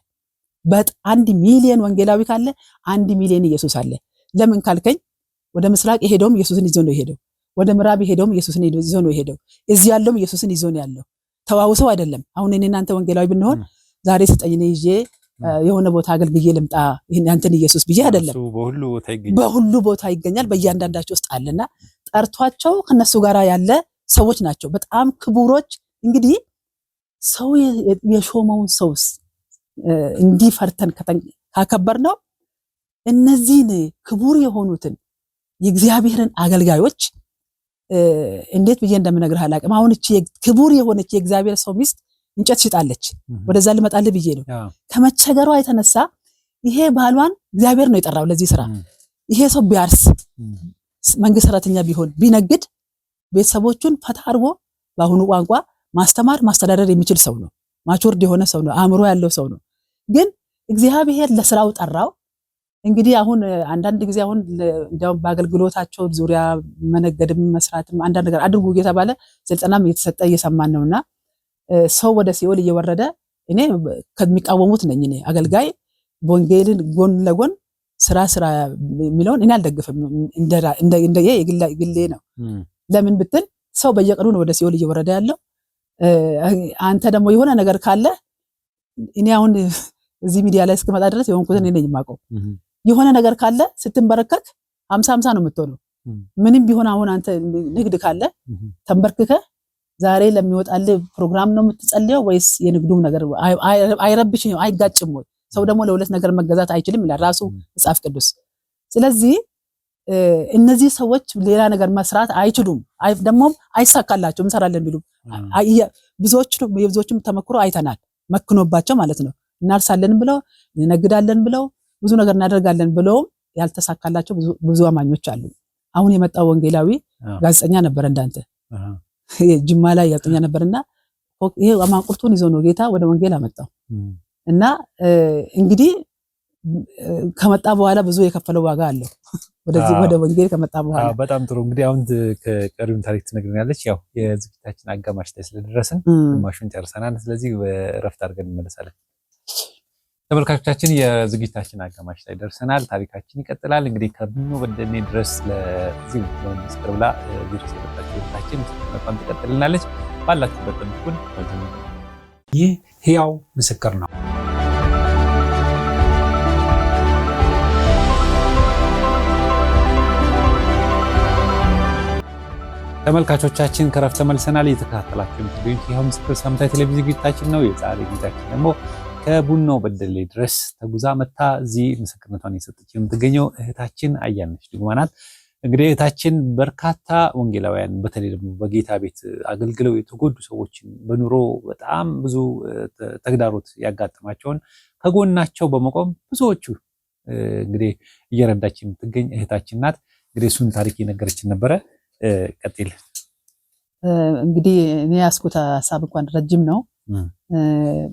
B: በ1 ሚሊዮን ወንጌላዊ ካለ 1 ሚሊዮን ኢየሱስ አለ። ለምን ካልከኝ ወደ ምስራቅ የሄደውም ኢየሱስን ይዞ ነው የሄደው። ወደ ምዕራብ የሄደውም ኢየሱስን ይዞ ነው የሄደው። እዚህ ያለውም ኢየሱስን ይዞ ነው ያለው። ተዋውሰው አይደለም። አሁን እኔ እናንተ ወንጌላዊ ብንሆን ዛሬ ስጠኝ ይዤ የሆነ ቦታ አገልግዬ ልምጣ አንተን ኢየሱስ ብዬ አይደለም። በሁሉ ቦታ ይገኛል። በእያንዳንዳቸው ውስጥ አለና ጠርቷቸው ከነሱ ጋር ያለ ሰዎች ናቸው። በጣም ክቡሮች። እንግዲህ ሰው የሾመውን ሰውስ እንዲፈርተን ካከበር ነው እነዚህን ክቡር የሆኑትን የእግዚአብሔርን አገልጋዮች እንዴት ብዬ እንደምነግርህ አላውቅም። አሁን እቺ ክቡር የሆነች የእግዚአብሔር ሰው ሚስት እንጨት ሽጣለች። ወደዛ ልመጣልህ ብዬ ነው። ከመቸገሯ የተነሳ ይሄ ባሏን እግዚአብሔር ነው የጠራው ለዚህ ስራ። ይሄ ሰው ቢያርስ መንግስት ሰራተኛ ቢሆን ቢነግድ ቤተሰቦቹን ፈታ አድርጎ በአሁኑ ቋንቋ ማስተማር ማስተዳደር የሚችል ሰው ነው። ማቹርድ የሆነ ሰው ነው። አእምሮ ያለው ሰው ነው። ግን እግዚአብሔር ለስራው ጠራው። እንግዲህ አሁን አንዳንድ ጊዜ አሁን እንደውም በአገልግሎታቸው ዙሪያ መነገድም መስራትም አንዳንድ ነገር አድርጉ እየተባለ ስልጠናም እየተሰጠ እየሰማን ነውና ሰው ወደ ሲኦል እየወረደ እኔ ከሚቃወሙት ነኝ። እኔ አገልጋይ ወንጌልን ጎን ለጎን ስራ የሚለውን እኔ አልደግፍም። እንደ የግሌ ነው። ለምን ብትል ሰው በየቀኑ ነው ወደ ሲኦል እየወረደ ያለው። አንተ ደግሞ የሆነ ነገር ካለ እኔ አሁን እዚህ ሚዲያ ላይ እስከመጣ ድረስ የሆንኩትን እኔ ነኝ የማውቀው። የሆነ ነገር ካለ ስትንበረከክ 50-50 ነው የምትሆነው። ምንም ቢሆን አሁን አንተ ንግድ ካለ ተንበርክከ ዛሬ ለሚወጣልህ ፕሮግራም ነው የምትጸልየው ወይስ የንግዱም ነገር አይረብሽም? አይጋጭም ወይ? ሰው ደግሞ ለሁለት ነገር መገዛት አይችልም ይላል ራሱ መጽሐፍ ቅዱስ። ስለዚህ እነዚህ ሰዎች ሌላ ነገር መስራት አይችሉም፣ ደግሞም አይሳካላቸውም። እንሰራለን ቢሉ ብዙዎችም ተመክሮ አይተናል፣ መክኖባቸው ማለት ነው። እናርሳለን ብለው እንነግዳለን ብለው ብዙ ነገር እናደርጋለን ብለውም ያልተሳካላቸው ብዙ አማኞች አሉ። አሁን የመጣው ወንጌላዊ ጋዜጠኛ ነበር እንዳንተ ጅማ ላይ ጋዜጠኛ ነበርና ይሄ አማንቁርቱን ይዞ ነው ጌታ ወደ ወንጌል አመጣው። እና እንግዲህ ከመጣ በኋላ ብዙ የከፈለው ዋጋ አለው ወደዚህ ወደ ወንጌል ከመጣ በኋላ። በጣም ጥሩ። እንግዲህ አሁን ከቀሪውን ታሪክ ትነግረናለች። ያው የዝግጅታችን አጋማሽ ላይ ስለደረስን ግማሹን ጨርሰናል። ስለዚህ እረፍት አድርገን እንመለሳለን። ተመልካቾቻችን የዝግጅታችን አጋማሽ ላይ ደርሰናል። ታሪካችን ይቀጥላል። እንግዲህ ከብኑ በደኔ ድረስ ለዚህ ለመስከረ ብላ ቪዲዮ ስለታችን በጣም ትቀጥልናለች። ባላችሁበት ጠብቁን። ይህ ሕያው ምስክር ነው።
A: ተመልካቾቻችን ከረፍት ተመልሰናል። እየተከታተላችሁ የምትገኙት ይኸው ምስክር ሳምንታዊ ቴሌቪዥን ዝግጅታችን ነው። የዛሬ ዝግጅታችን ደግሞ ከቡኖ በደሌ ድረስ ተጉዛ መታ እዚህ ምስክርነቷን እየሰጠች የምትገኘው እህታችን አያነች ድጉማ ናት። እንግዲህ እህታችን በርካታ ወንጌላውያን በተለይ ደግሞ በጌታ ቤት አገልግለው የተጎዱ ሰዎችን በኑሮ በጣም ብዙ ተግዳሮት ያጋጠማቸውን ከጎናቸው በመቆም ብዙዎቹ እንግዲህ እየረዳች የምትገኝ እህታችን ናት። እንግዲህ እሱን ታሪክ እየነገረችን ነበረ። ቀጥል።
B: እንግዲህ እኔ ያስኩት ሀሳብ እንኳን ረጅም ነው።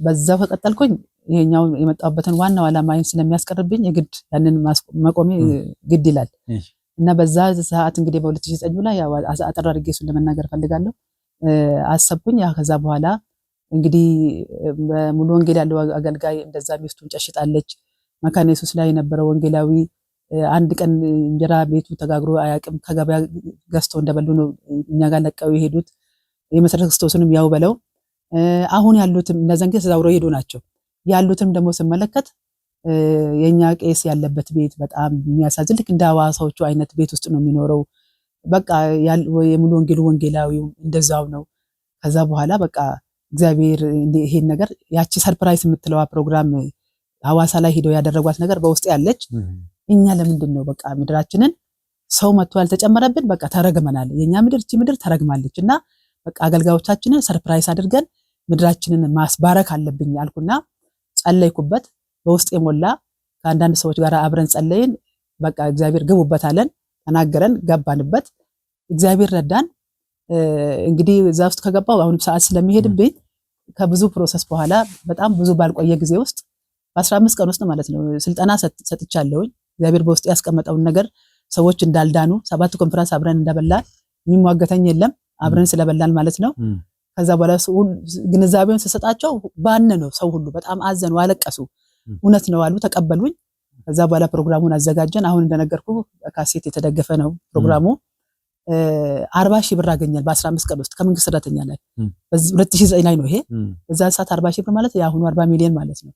B: በዛው ከቀጠልኩኝ ይሄኛው የመጣሁበትን ዋናው ዓላማዬን ስለሚያስቀርብኝ የግድ ያንን መቆሜ ግድ ይላል እና በዛ ሰዓት እንግዲህ በ2009 ላይ አጠር አድርጌ እሱን ለመናገር ፈልጋለሁ አሰብኩኝ። ከዛ በኋላ እንግዲህ በሙሉ ወንጌል ያለው አገልጋይ እንደዛ ሚስቱን ጨሽጣለች። መካነ ኢየሱስ ላይ የነበረው ወንጌላዊ አንድ ቀን እንጀራ ቤቱ ተጋግሮ አያውቅም። ከገበያ ገዝተው እንደበሉ ነው እኛ ጋር ለቀው የሄዱት። የመሰረት ክርስቶስንም ያው በለው አሁን ያሉትም እነዛን ጊዜ ተዛውረው ሄዱ ናቸው። ያሉትም ደግሞ ስመለከት የኛ ቄስ ያለበት ቤት በጣም የሚያሳዝን ልክ እንደ ሐዋሳዎቹ አይነት ቤት ውስጥ ነው የሚኖረው። በቃ የሙሉ ወንጌሉ ወንጌላዊው እንደዛው ነው። ከዛ በኋላ በቃ እግዚአብሔር ይሄን ነገር ያቺ ሰርፕራይዝ የምትለዋ ፕሮግራም ሐዋሳ ላይ ሄደው ያደረጓት ነገር በውስጥ ያለች እኛ ለምንድን ነው በቃ ምድራችንን ሰው መጥቶ ያልተጨመረብን? በቃ ተረግመናል። የኛ ምድር እቺ ምድር ተረግማለች እና በቃ አገልጋዮቻችንን ሰርፕራይዝ አድርገን ምድራችንን ማስባረክ አለብኝ አልኩና ጸለይኩበት። በውስጥ የሞላ ከአንዳንድ ሰዎች ጋር አብረን ጸለይን። በቃ እግዚአብሔር ግቡበት አለን፣ ተናገረን፣ ገባንበት። እግዚአብሔር ረዳን። እንግዲህ እዛ ውስጥ ከገባው አሁንም ሰዓት ስለሚሄድብኝ ከብዙ ፕሮሰስ በኋላ በጣም ብዙ ባልቆየ ጊዜ ውስጥ በ15 ቀን ውስጥ ማለት ነው ስልጠና ሰጥቻለሁኝ። እግዚአብሔር በውስጥ ያስቀመጠውን ነገር ሰዎች እንዳልዳኑ 7 ኮንፈረንስ አብረን እንደበላን የሚሟገተኝ የለም አብረን ስለበላን ማለት ነው። ከዛ በኋላ ግንዛቤውን ስሰጣቸው ባነነው ሰው ሁሉ በጣም አዘኑ፣ አለቀሱ። እውነት ነው አሉ፣ ተቀበሉኝ። ከዛ በኋላ ፕሮግራሙን አዘጋጀን። አሁን እንደነገርኩ ካሴት የተደገፈ ነው ፕሮግራሙ። 40 ሺህ ብር አገኘን በ15 ቀን ውስጥ ከመንግስት ሰራተኛ ላይ። በዚህ 2009 ላይ ነው ይሄ። በዛ ሰዓት 40 ሺህ ብር ማለት የአሁኑ 40 ሚሊዮን ማለት ነው።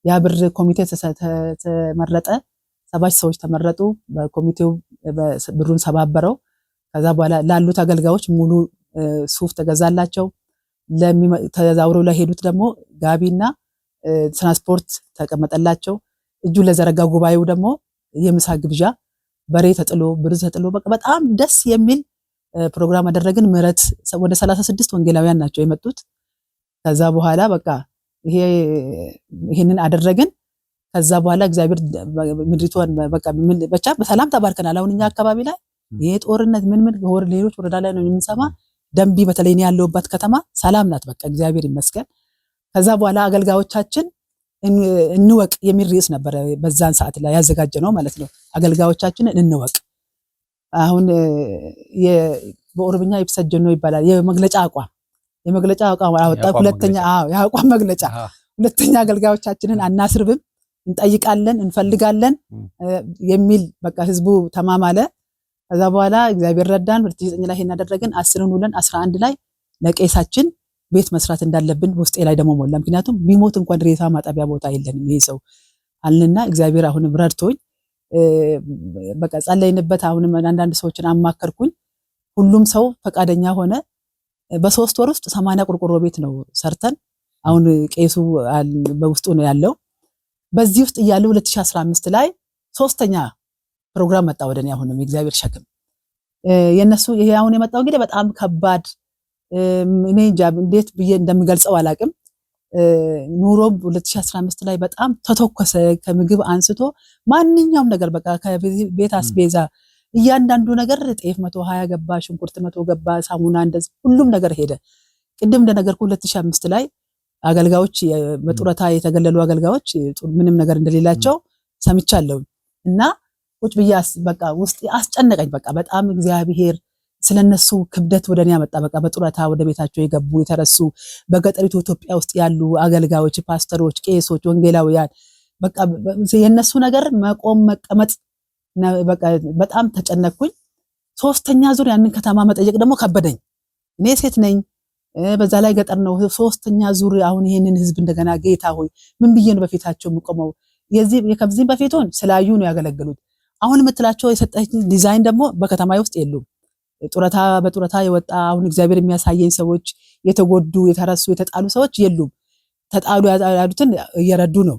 B: ያ ብር ኮሚቴ ተመረጠ። 7 ሰዎች ተመረጡ። በኮሚቴው ብሩን ሰባበረው። ከዛ በኋላ ላሉት አገልጋዮች ሙሉ ሱፍ ተገዛላቸው። ተዛውረው ለሄዱት ደግሞ ጋቢና ትራንስፖርት ተቀመጠላቸው። እጁ ለዘረጋው ጉባኤው ደግሞ የምሳ ግብዣ በሬ ተጥሎ ብር ተጥሎ በጣም ደስ የሚል ፕሮግራም አደረግን። ምህረት ወደ 36 ወንጌላውያን ናቸው የመጡት። ከዛ በኋላ በቃ ይሄንን አደረግን። ከዛ በኋላ እግዚአብሔር ምድሪቷን በቃ በሰላም ተባርከናል። አሁን እኛ አካባቢ ላይ ይሄ ጦርነት ምን ሌሎች ወረዳ ላይ ነው የምንሰማ። ደንቢ በተለይ ነው ያለውባት ከተማ ሰላም ናት። በቃ እግዚአብሔር ይመስገን። ከዛ በኋላ አገልጋዮቻችን እንወቅ የሚል ርዕስ ነበር በዛን ሰዓት ላይ ያዘጋጀነው ማለት ነው። አገልጋዮቻችንን እንወቅ። አሁን በኦሮምኛ ይብሰጀኖ ይባላል። የመግለጫ አቋም አወጣ። ሁለተኛ የአቋም መግለጫ። ሁለተኛ አገልጋዮቻችንን አናስርብም፣ እንጠይቃለን፣ እንፈልጋለን የሚል በቃ ህዝቡ ተማማለ። ከዛ በኋላ እግዚአብሔር ረዳን። 2009 ላይ እናደረገን 10ን ውለን 11 ላይ ለቄሳችን ቤት መስራት እንዳለብን ውስጤ ላይ ደግሞ ሞላ። ምክንያቱም ቢሞት እንኳን ሬሳ ማጠቢያ ቦታ የለንም ይሄ ሰው አለና እግዚአብሔር አሁንም ረድቶኝ በቃ ጸለይንበት። አሁንም አንዳንድ ሰዎችን አማከርኩኝ። ሁሉም ሰው ፈቃደኛ ሆነ። በ3 ወር ውስጥ 80 ቆርቆሮ ቤት ነው ሰርተን አሁን ቄሱ በውስጡ ነው ያለው። በዚህ ውስጥ እያለ 2015 ላይ 3ኛ ፕሮግራም መጣ ወደኔ። አሁንም የእግዚአብሔር ሸክም የነሱ ይሄ አሁን የመጣው እንግዲህ በጣም ከባድ እኔ እንጃ እንዴት ብዬ እንደምገልጸው አላቅም። ኑሮ 2015 ላይ በጣም ተተኮሰ። ከምግብ አንስቶ ማንኛውም ነገር በቃ ከቤት አስቤዛ እያንዳንዱ ነገር ጤፍ 120 ገባ፣ ሽንኩርት 100 ገባ፣ ሳሙና እንደዚህ ሁሉም ነገር ሄደ። ቅድም እንደነገርኩ 2005 ላይ አገልጋዮች በጡረታ የተገለሉ አገልጋዮች ምንም ነገር እንደሌላቸው ሰምቻለሁ እና ቁጭ ብዬ በቃ ውስጥ አስጨነቀኝ። በቃ በጣም እግዚአብሔር ስለነሱ ክብደት ወደኔ ያመጣ። በቃ በጡረታ ወደ ቤታቸው የገቡ የተረሱ በገጠሪቱ ኢትዮጵያ ውስጥ ያሉ አገልጋዮች፣ ፓስተሮች፣ ቄሶች፣ ወንጌላውያን በቃ የነሱ ነገር መቆም መቀመጥ በቃ በጣም ተጨነቅኩኝ። 3ኛ ዙር ያንን ከተማ መጠየቅ ደግሞ ከበደኝ። እኔ ሴት ነኝ፣ በዛ ላይ ገጠር ነው። 3ኛ ዙር አሁን ይሄንን ህዝብ እንደገና ጌታ ሆይ ምን ብዬ ነው በፊታቸው የምቆመው? ከዚህም በፊቱን ስላዩ ነው ያገለገሉት። አሁን የምትላቸው የሰጠኝ ዲዛይን ደግሞ በከተማ ውስጥ የሉም። ጡረታ በጡረታ የወጣ አሁን እግዚአብሔር የሚያሳየኝ ሰዎች የተጎዱ የተረሱ የተጣሉ ሰዎች የሉም። ተጣሉ ያሉትን እየረዱ ነው።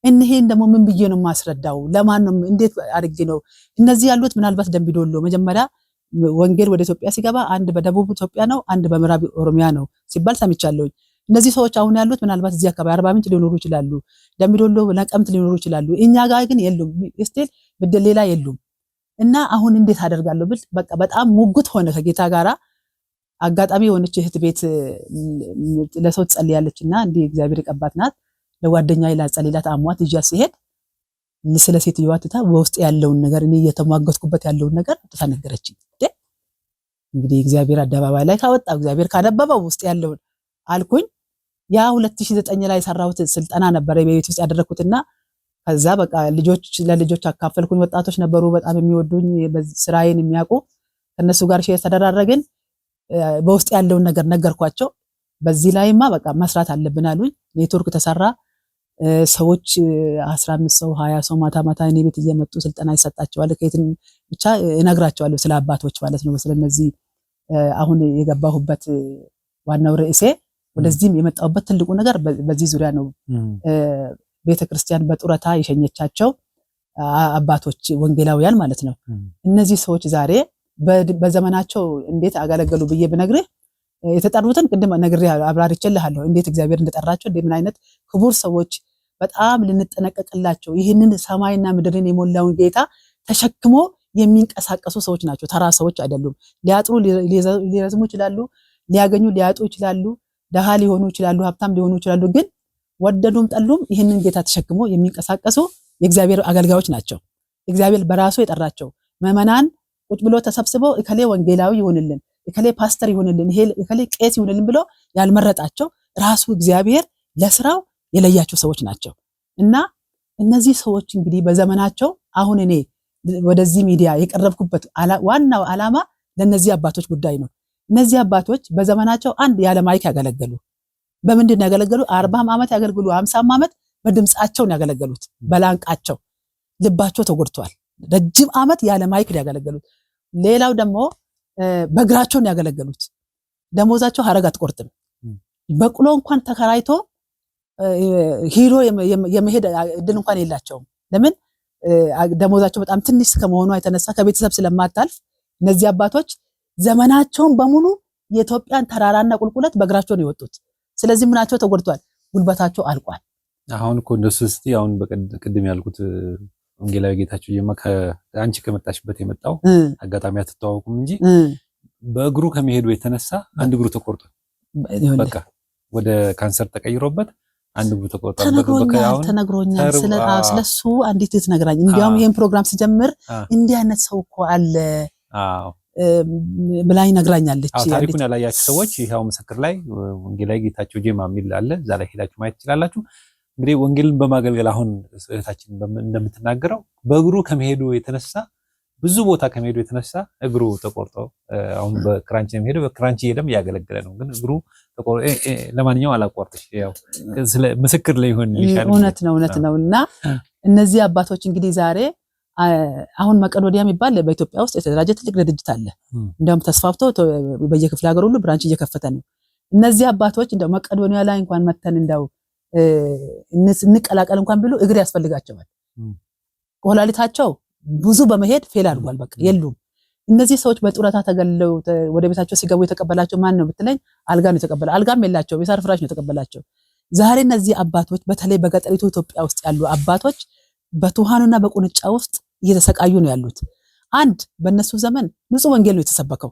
B: እነሄን ደግሞ ምን ብዬ ነው ማስረዳው? ለማን ነው እንዴት አድርጌ ነው? እነዚህ ያሉት ምናልባት ደምቢዶሎ መጀመሪያ ወንጌል ወደ ኢትዮጵያ ሲገባ አንድ በደቡብ ኢትዮጵያ ነው፣ አንድ በምዕራብ ኦሮሚያ ነው ሲባል ሰምቻለሁ። እነዚህ ሰዎች አሁን ያሉት ምናልባት እዚህ አካባቢ አርባ ምንጭ ሊኖሩ ይችላሉ፣ ደምቢዶሎ ነቀምት ሊኖሩ ይችላሉ። እኛ ጋር ግን የሉም፣ ስቲል በደሌላ የሉም። እና አሁን እንዴት አደርጋለሁ ብል በቃ በጣም ሙግት ሆነ ከጌታ ጋራ። አጋጣሚ የሆነች እህት ቤት ለሰው ትጸልያለችና እንዲህ እግዚአብሔር የቀባት ናት። ለጓደኛዬ ላጸልይላት አሟት ይዣ ሲሄድ ስለ ሴትዮዋ ትታ በውስጥ ያለውን ነገር እኔ እየተሟገትኩበት ያለውን ነገር ተነገረችኝ። እንግዲህ እግዚአብሔር አደባባይ ላይ ካወጣው እግዚአብሔር ካነበበው ውስጥ ያለውን አልኩኝ። ያ 2009 ላይ ሰራሁት ስልጠና ነበር በቤት ውስጥ ያደረኩትና ከዛ በቃ ለልጆች አካፈልኩኝ። ወጣቶች ነበሩ በጣም የሚወዱኝ ስራዬን የሚያውቁ ከነሱ ጋር ሼር ተደራረግን። በውስጥ ያለውን ነገር ነገርኳቸው። በዚህ ላይማ በቃ መስራት አለብን አሉኝ። ኔትወርክ ተሰራ። ሰዎች 15 ሰው 20 ሰው ማታ ማታ እኔ ቤት እየመጡ ስልጠና ይሰጣቸዋል። ከየትም ብቻ እነግራቸዋለሁ ስለ አባቶች ማለት ነው። ስለነዚህ አሁን የገባሁበት ዋናው ርዕሴ ወደዚህም የመጣሁበት ትልቁ ነገር በዚህ ዙሪያ ነው። ቤተክርስቲያን በጡረታ የሸኘቻቸው አባቶች ወንጌላውያን ማለት ነው። እነዚህ ሰዎች ዛሬ በዘመናቸው እንዴት አገለገሉ ብዬ ብነግርህ የተጠሩትን ቅድም ነግሬ አብራርቼልሃለሁ። እንዴት እግዚአብሔር እንደጠራቸው ምን አይነት ክቡር ሰዎች በጣም ልንጠነቀቅላቸው ይህንን ሰማይና ምድርን የሞላውን ጌታ ተሸክሞ የሚንቀሳቀሱ ሰዎች ናቸው። ተራ ሰዎች አይደሉም። ሊያጥሩ ሊረዝሙ ይችላሉ፣ ሊያገኙ ሊያጡ ይችላሉ፣ ደሃ ሊሆኑ ይችላሉ፣ ሀብታም ሊሆኑ ይችላሉ። ግን ወደዱም ጠሉም ይህንን ጌታ ተሸክሞ የሚንቀሳቀሱ የእግዚአብሔር አገልጋዮች ናቸው። እግዚአብሔር በራሱ የጠራቸው ምዕመናን ቁጭ ብሎ ተሰብስበው እከሌ ወንጌላዊ ይሆንልን፣ እከሌ ፓስተር ይሆንልን፣ እከሌ ቄስ ይሆንልን ብሎ ያልመረጣቸው ራሱ እግዚአብሔር ለስራው የለያቸው ሰዎች ናቸው። እና እነዚህ ሰዎች እንግዲህ በዘመናቸው አሁን እኔ ወደዚህ ሚዲያ የቀረብኩበት ዋናው ዓላማ ለነዚህ አባቶች ጉዳይ ነው። እነዚህ አባቶች በዘመናቸው አንድ ያለ ማይክ ያገለገሉ። በምንድን ያገለገሉ? 40 ዓመት ያገለግሉ፣ 50 ዓመት በድምጻቸውን ያገለገሉት። በላንቃቸው ልባቸው ተጎድቷል። ረጅም ዓመት ያለ ማይክ ያገለገሉት። ሌላው ደግሞ በእግራቸውን ያገለገሉት። ደሞዛቸው ሀረግ አትቆርጥም። በቅሎ እንኳን ተከራይቶ ሂሮ የመሄድ እድል እንኳን የላቸውም። ለምን? ደሞዛቸው በጣም ትንሽ ከመሆኑ የተነሳ ከቤተሰብ ስለማታልፍ እነዚህ አባቶች ዘመናቸውን በሙሉ የኢትዮጵያን ተራራና ቁልቁለት በእግራቸው ነው የወጡት። ስለዚህ ምናቸው ተጎድቷል፣ ጉልበታቸው አልቋል።
A: አሁን እኮ እንደሱ እስቲ አሁን በቅድም ያልኩት ወንጌላዊ ጌታቸው ጀማ ከአንቺ ከመጣሽበት የመጣው አጋጣሚ አትተዋወቁም እንጂ በእግሩ ከመሄዱ የተነሳ አንድ እግሩ ተቆርጧል። በቃ ወደ ካንሰር ተቀይሮበት አንድ እግሩ ተቆርጧል።
B: ተነግሮኛል። ስለሱ አንዲት ትነግራኝ። እንዲያውም ይሄን ፕሮግራም ሲጀምር እንዲህ አይነት ሰው እኮ አለ ብላኝ ነግራኛለች።
A: ታሪኩን ያላያችሁ ሰዎች ይሄው ምስክር ላይ ወንጌላዊ ጌታቸው ጀማ የሚል አለ። እዛ ላይ ሄዳችሁ ማየት ትችላላችሁ። እንግዲህ ወንጌልን በማገልገል አሁን እህታችን እንደምትናገረው በእግሩ ከመሄዱ የተነሳ ብዙ ቦታ ከመሄዱ የተነሳ እግሩ ተቆርጦ አሁን በክራንች ነው የሚሄደው። በክራንች እየሄደም እያገለገለ ነው። ግን እግሩ ተቆርጦ ለማንኛውም አላቋርጥሽ ያው ስለ ምስክር ላይ ይሆን ይሻላል።
B: እውነት ነው። እና እነዚህ አባቶች እንግዲህ ዛሬ አሁን መቄዶንያ የሚባል በኢትዮጵያ ውስጥ የተደራጀ ትልቅ ድርጅት አለ። እንደውም ተስፋፍቶ በየክፍለ ሀገሩ ሁሉ ብራንች እየከፈተ ነው። እነዚህ አባቶች እንደው መቄዶንያ ላይ እንኳን መተን እንደው እንቀላቀል እንኳን ቢሉ እግር ያስፈልጋቸዋል። ኮላሊታቸው ብዙ በመሄድ ፌል አድርጓል። በቃ የሉም። እነዚህ ሰዎች በጡረታ ተገለው ወደ ቤታቸው ሲገቡ የተቀበላቸው ማን ነው ብትለኝ አልጋ ነው የተቀበለ። አልጋም የላቸው፣ የሳር ፍራሽ ነው የተቀበላቸው። ዛሬ እነዚህ አባቶች በተለይ በገጠሪቱ ኢትዮጵያ ውስጥ ያሉ አባቶች በቱሃኑና በቁንጫ ውስጥ እየተሰቃዩ ነው ያሉት። አንድ በእነሱ ዘመን ንጹህ ወንጌል ነው የተሰበከው።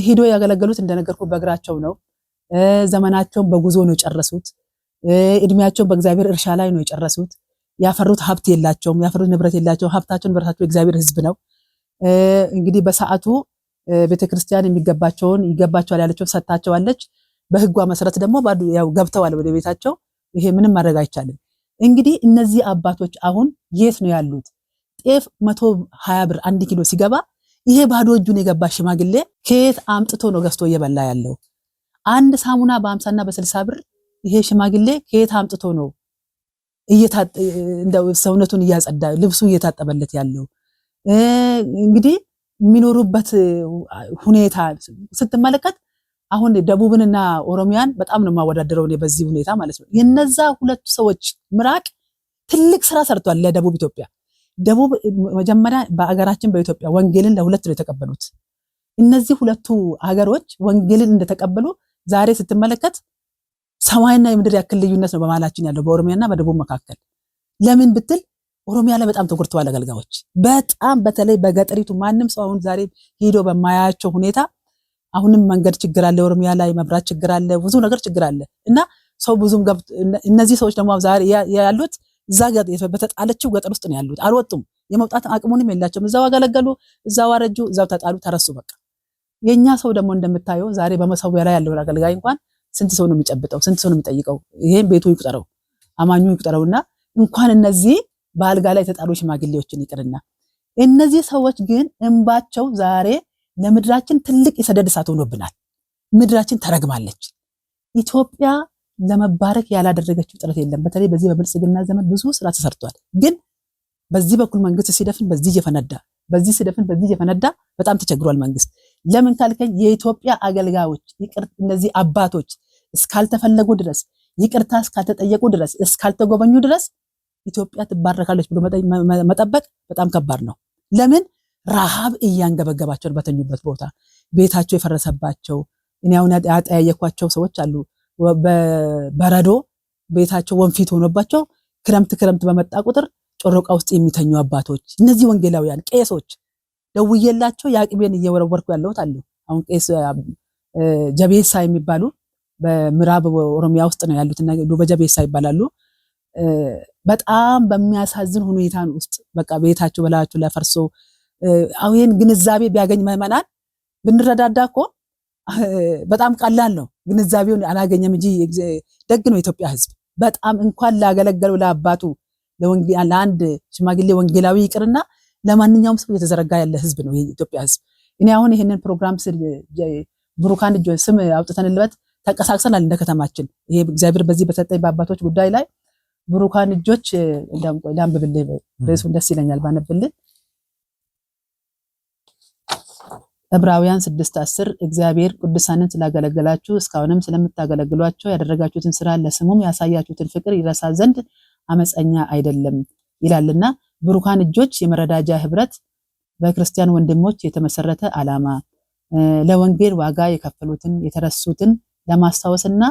B: ሄዶ ያገለገሉት እንደነገርኩ በእግራቸው ነው። ዘመናቸውን በጉዞ ነው የጨረሱት። እድሜያቸውን በእግዚአብሔር እርሻ ላይ ነው የጨረሱት። ያፈሩት ሀብት የላቸውም፣ ያፈሩት ንብረት የላቸውም። ሀብታቸውን ንብረታቸው የእግዚአብሔር ሕዝብ ነው። እንግዲህ በሰዓቱ ቤተክርስቲያን የሚገባቸውን ይገባቸዋል ያለችው ሰጣቸዋለች። በህጓ መሰረት ደግሞ ያው ገብተዋል ወደ ቤታቸው። ይሄ ምንም ማድረግ አይቻልም። እንግዲህ እነዚህ አባቶች አሁን የት ነው ያሉት? ጤፍ 120 ብር 1 ኪሎ ሲገባ ይሄ ባዶ እጁን የገባ ሽማግሌ ከየት አምጥቶ ነው ገዝቶ እየበላ ያለው? አንድ ሳሙና በ50 እና በ60 ብር ይሄ ሽማግሌ ከየት አምጥቶ ነው እንደው ሰውነቱን እያጸዳ ልብሱ እየታጠበለት ያለው? እንግዲህ የሚኖሩበት ሁኔታ ስትመለከት አሁን ደቡብንና ኦሮሚያን በጣም ነው ማወዳደረው በዚህ ሁኔታ ማለት ነው። የነዛ ሁለቱ ሰዎች ምራቅ ትልቅ ስራ ሰርቷል ለደቡብ ኢትዮጵያ። ደቡብ መጀመሪያ በአገራችን በኢትዮጵያ ወንጌልን ለሁለት ነው የተቀበሉት። እነዚህ ሁለቱ ሀገሮች ወንጌልን እንደተቀበሉ ዛሬ ስትመለከት ሰማይና የምድር ያክል ልዩነት ነው በመሃላችን ያለው በኦሮሚያና በደቡብ መካከል። ለምን ብትል ኦሮሚያ ላይ በጣም ተጎድተዋል አገልጋዮች። በጣም በተለይ በገጠሪቱ ማንም ሰው አሁን ዛሬ ሄዶ በማያቸው ሁኔታ አሁንም መንገድ ችግር አለ፣ ኦሮሚያ ላይ መብራት ችግር አለ፣ ብዙ ነገር ችግር አለ እና ሰው ብዙም እነዚህ ሰዎች ደግሞ ዛሬ ያሉት እዛ በተጣለችው ገጠር ውስጥ ነው ያሉት። አልወጡም፣ የመውጣት አቅሙንም የላቸውም። እዛው አገለገሉ፣ እዛው አረጁ፣ እዛው ተጣሉ፣ ተረሱ በቃ። የኛ ሰው ደግሞ እንደምታየው ዛሬ በመሰዊያ ላይ ያለው አገልጋይ እንኳን ስንት ሰው ነው የሚጨብጠው? ስንት ሰው ነው የሚጠይቀው? ይሄን ቤቱ ይቁጠረው፣ አማኙ ይቁጠረውና እንኳን እነዚህ በአልጋ ላይ የተጣሉ ሽማግሌዎችን ይቅርና እነዚህ ሰዎች ግን እንባቸው ዛሬ ለምድራችን ትልቅ የሰደድ እሳት ሆኖብናል። ምድራችን ተረግማለች። ኢትዮጵያ ለመባረክ ያላደረገችው ጥረት የለም። በተለይ በዚህ በብልጽግና ዘመን ብዙ ስራ ተሰርቷል። ግን በዚህ በኩል መንግስት ሲደፍን በዚህ እየፈነዳ፣ በዚህ ሲደፍን በዚህ እየፈነዳ በጣም ተቸግሯል መንግስት። ለምን ካልከኝ የኢትዮጵያ አገልጋዮች እነዚህ አባቶች እስካልተፈለጉ ድረስ፣ ይቅርታ እስካልተጠየቁ ድረስ፣ እስካልተጎበኙ ድረስ ኢትዮጵያ ትባረካለች ብሎ መጠበቅ በጣም ከባድ ነው። ለምን ረሃብ እያንገበገባቸው በተኙበት ቦታ ቤታቸው የፈረሰባቸው እኔ አሁን ያጠያየኳቸው ሰዎች አሉ። በበረዶ ቤታቸው ወንፊት ሆኖባቸው ክረምት በመጣ ቁጥር ጮሮቃ ውስጥ የሚተኙ አባቶች፣ እነዚህ ወንጌላውያን ቄሶች ደውዬላቸው የአቅሜን እየወረወርኩ ያለሁት አሉ። አሁን ቄስ ጀቤሳ የሚባሉ በምዕራብ ኦሮሚያ ውስጥ ነው ያሉት እና በጀቤሳ ይባላሉ። በጣም በሚያሳዝን ሁኔታ ውስጥ በቃ ቤታቸው በላያቸው ላይ ፈርሶ አሁን ግንዛቤ ቢያገኝ ምዕመናን ብንረዳዳ እኮ በጣም ቀላል ነው። ግንዛቤውን አላገኘም እንጂ ደግ ነው የኢትዮጵያ ሕዝብ። በጣም እንኳን ላገለገለው ለአባቱ ለአንድ ሽማግሌ ወንጌላዊ ይቅርና ለማንኛውም ሰው የተዘረጋ ያለ ሕዝብ ነው የኢትዮጵያ ሕዝብ። እኔ አሁን ይሄንን ፕሮግራም ብሩካን እጆች ስም አውጥተንልበት ተንቀሳቅሰናል እንደ ከተማችን። ይሄ እግዚአብሔር በዚህ በሰጠኝ በአባቶች ጉዳይ ላይ ብሩካን እጆች ላንብብልህ፣ ርዕሱን ደስ ይለኛል ባነብልህ። ዕብራውያን 6:10 እግዚአብሔር ቅዱሳንን ስላገለገላችሁ እስካሁንም ስለምታገለግሏቸው ያደረጋችሁትን ስራ ለስሙም ያሳያችሁትን ፍቅር ይረሳ ዘንድ አመፀኛ አይደለም ይላልና። ብሩካን እጆች የመረዳጃ ህብረት በክርስቲያን ወንድሞች የተመሰረተ ዓላማ ለወንጌል ዋጋ የከፈሉትን የተረሱትን ለማስታወስና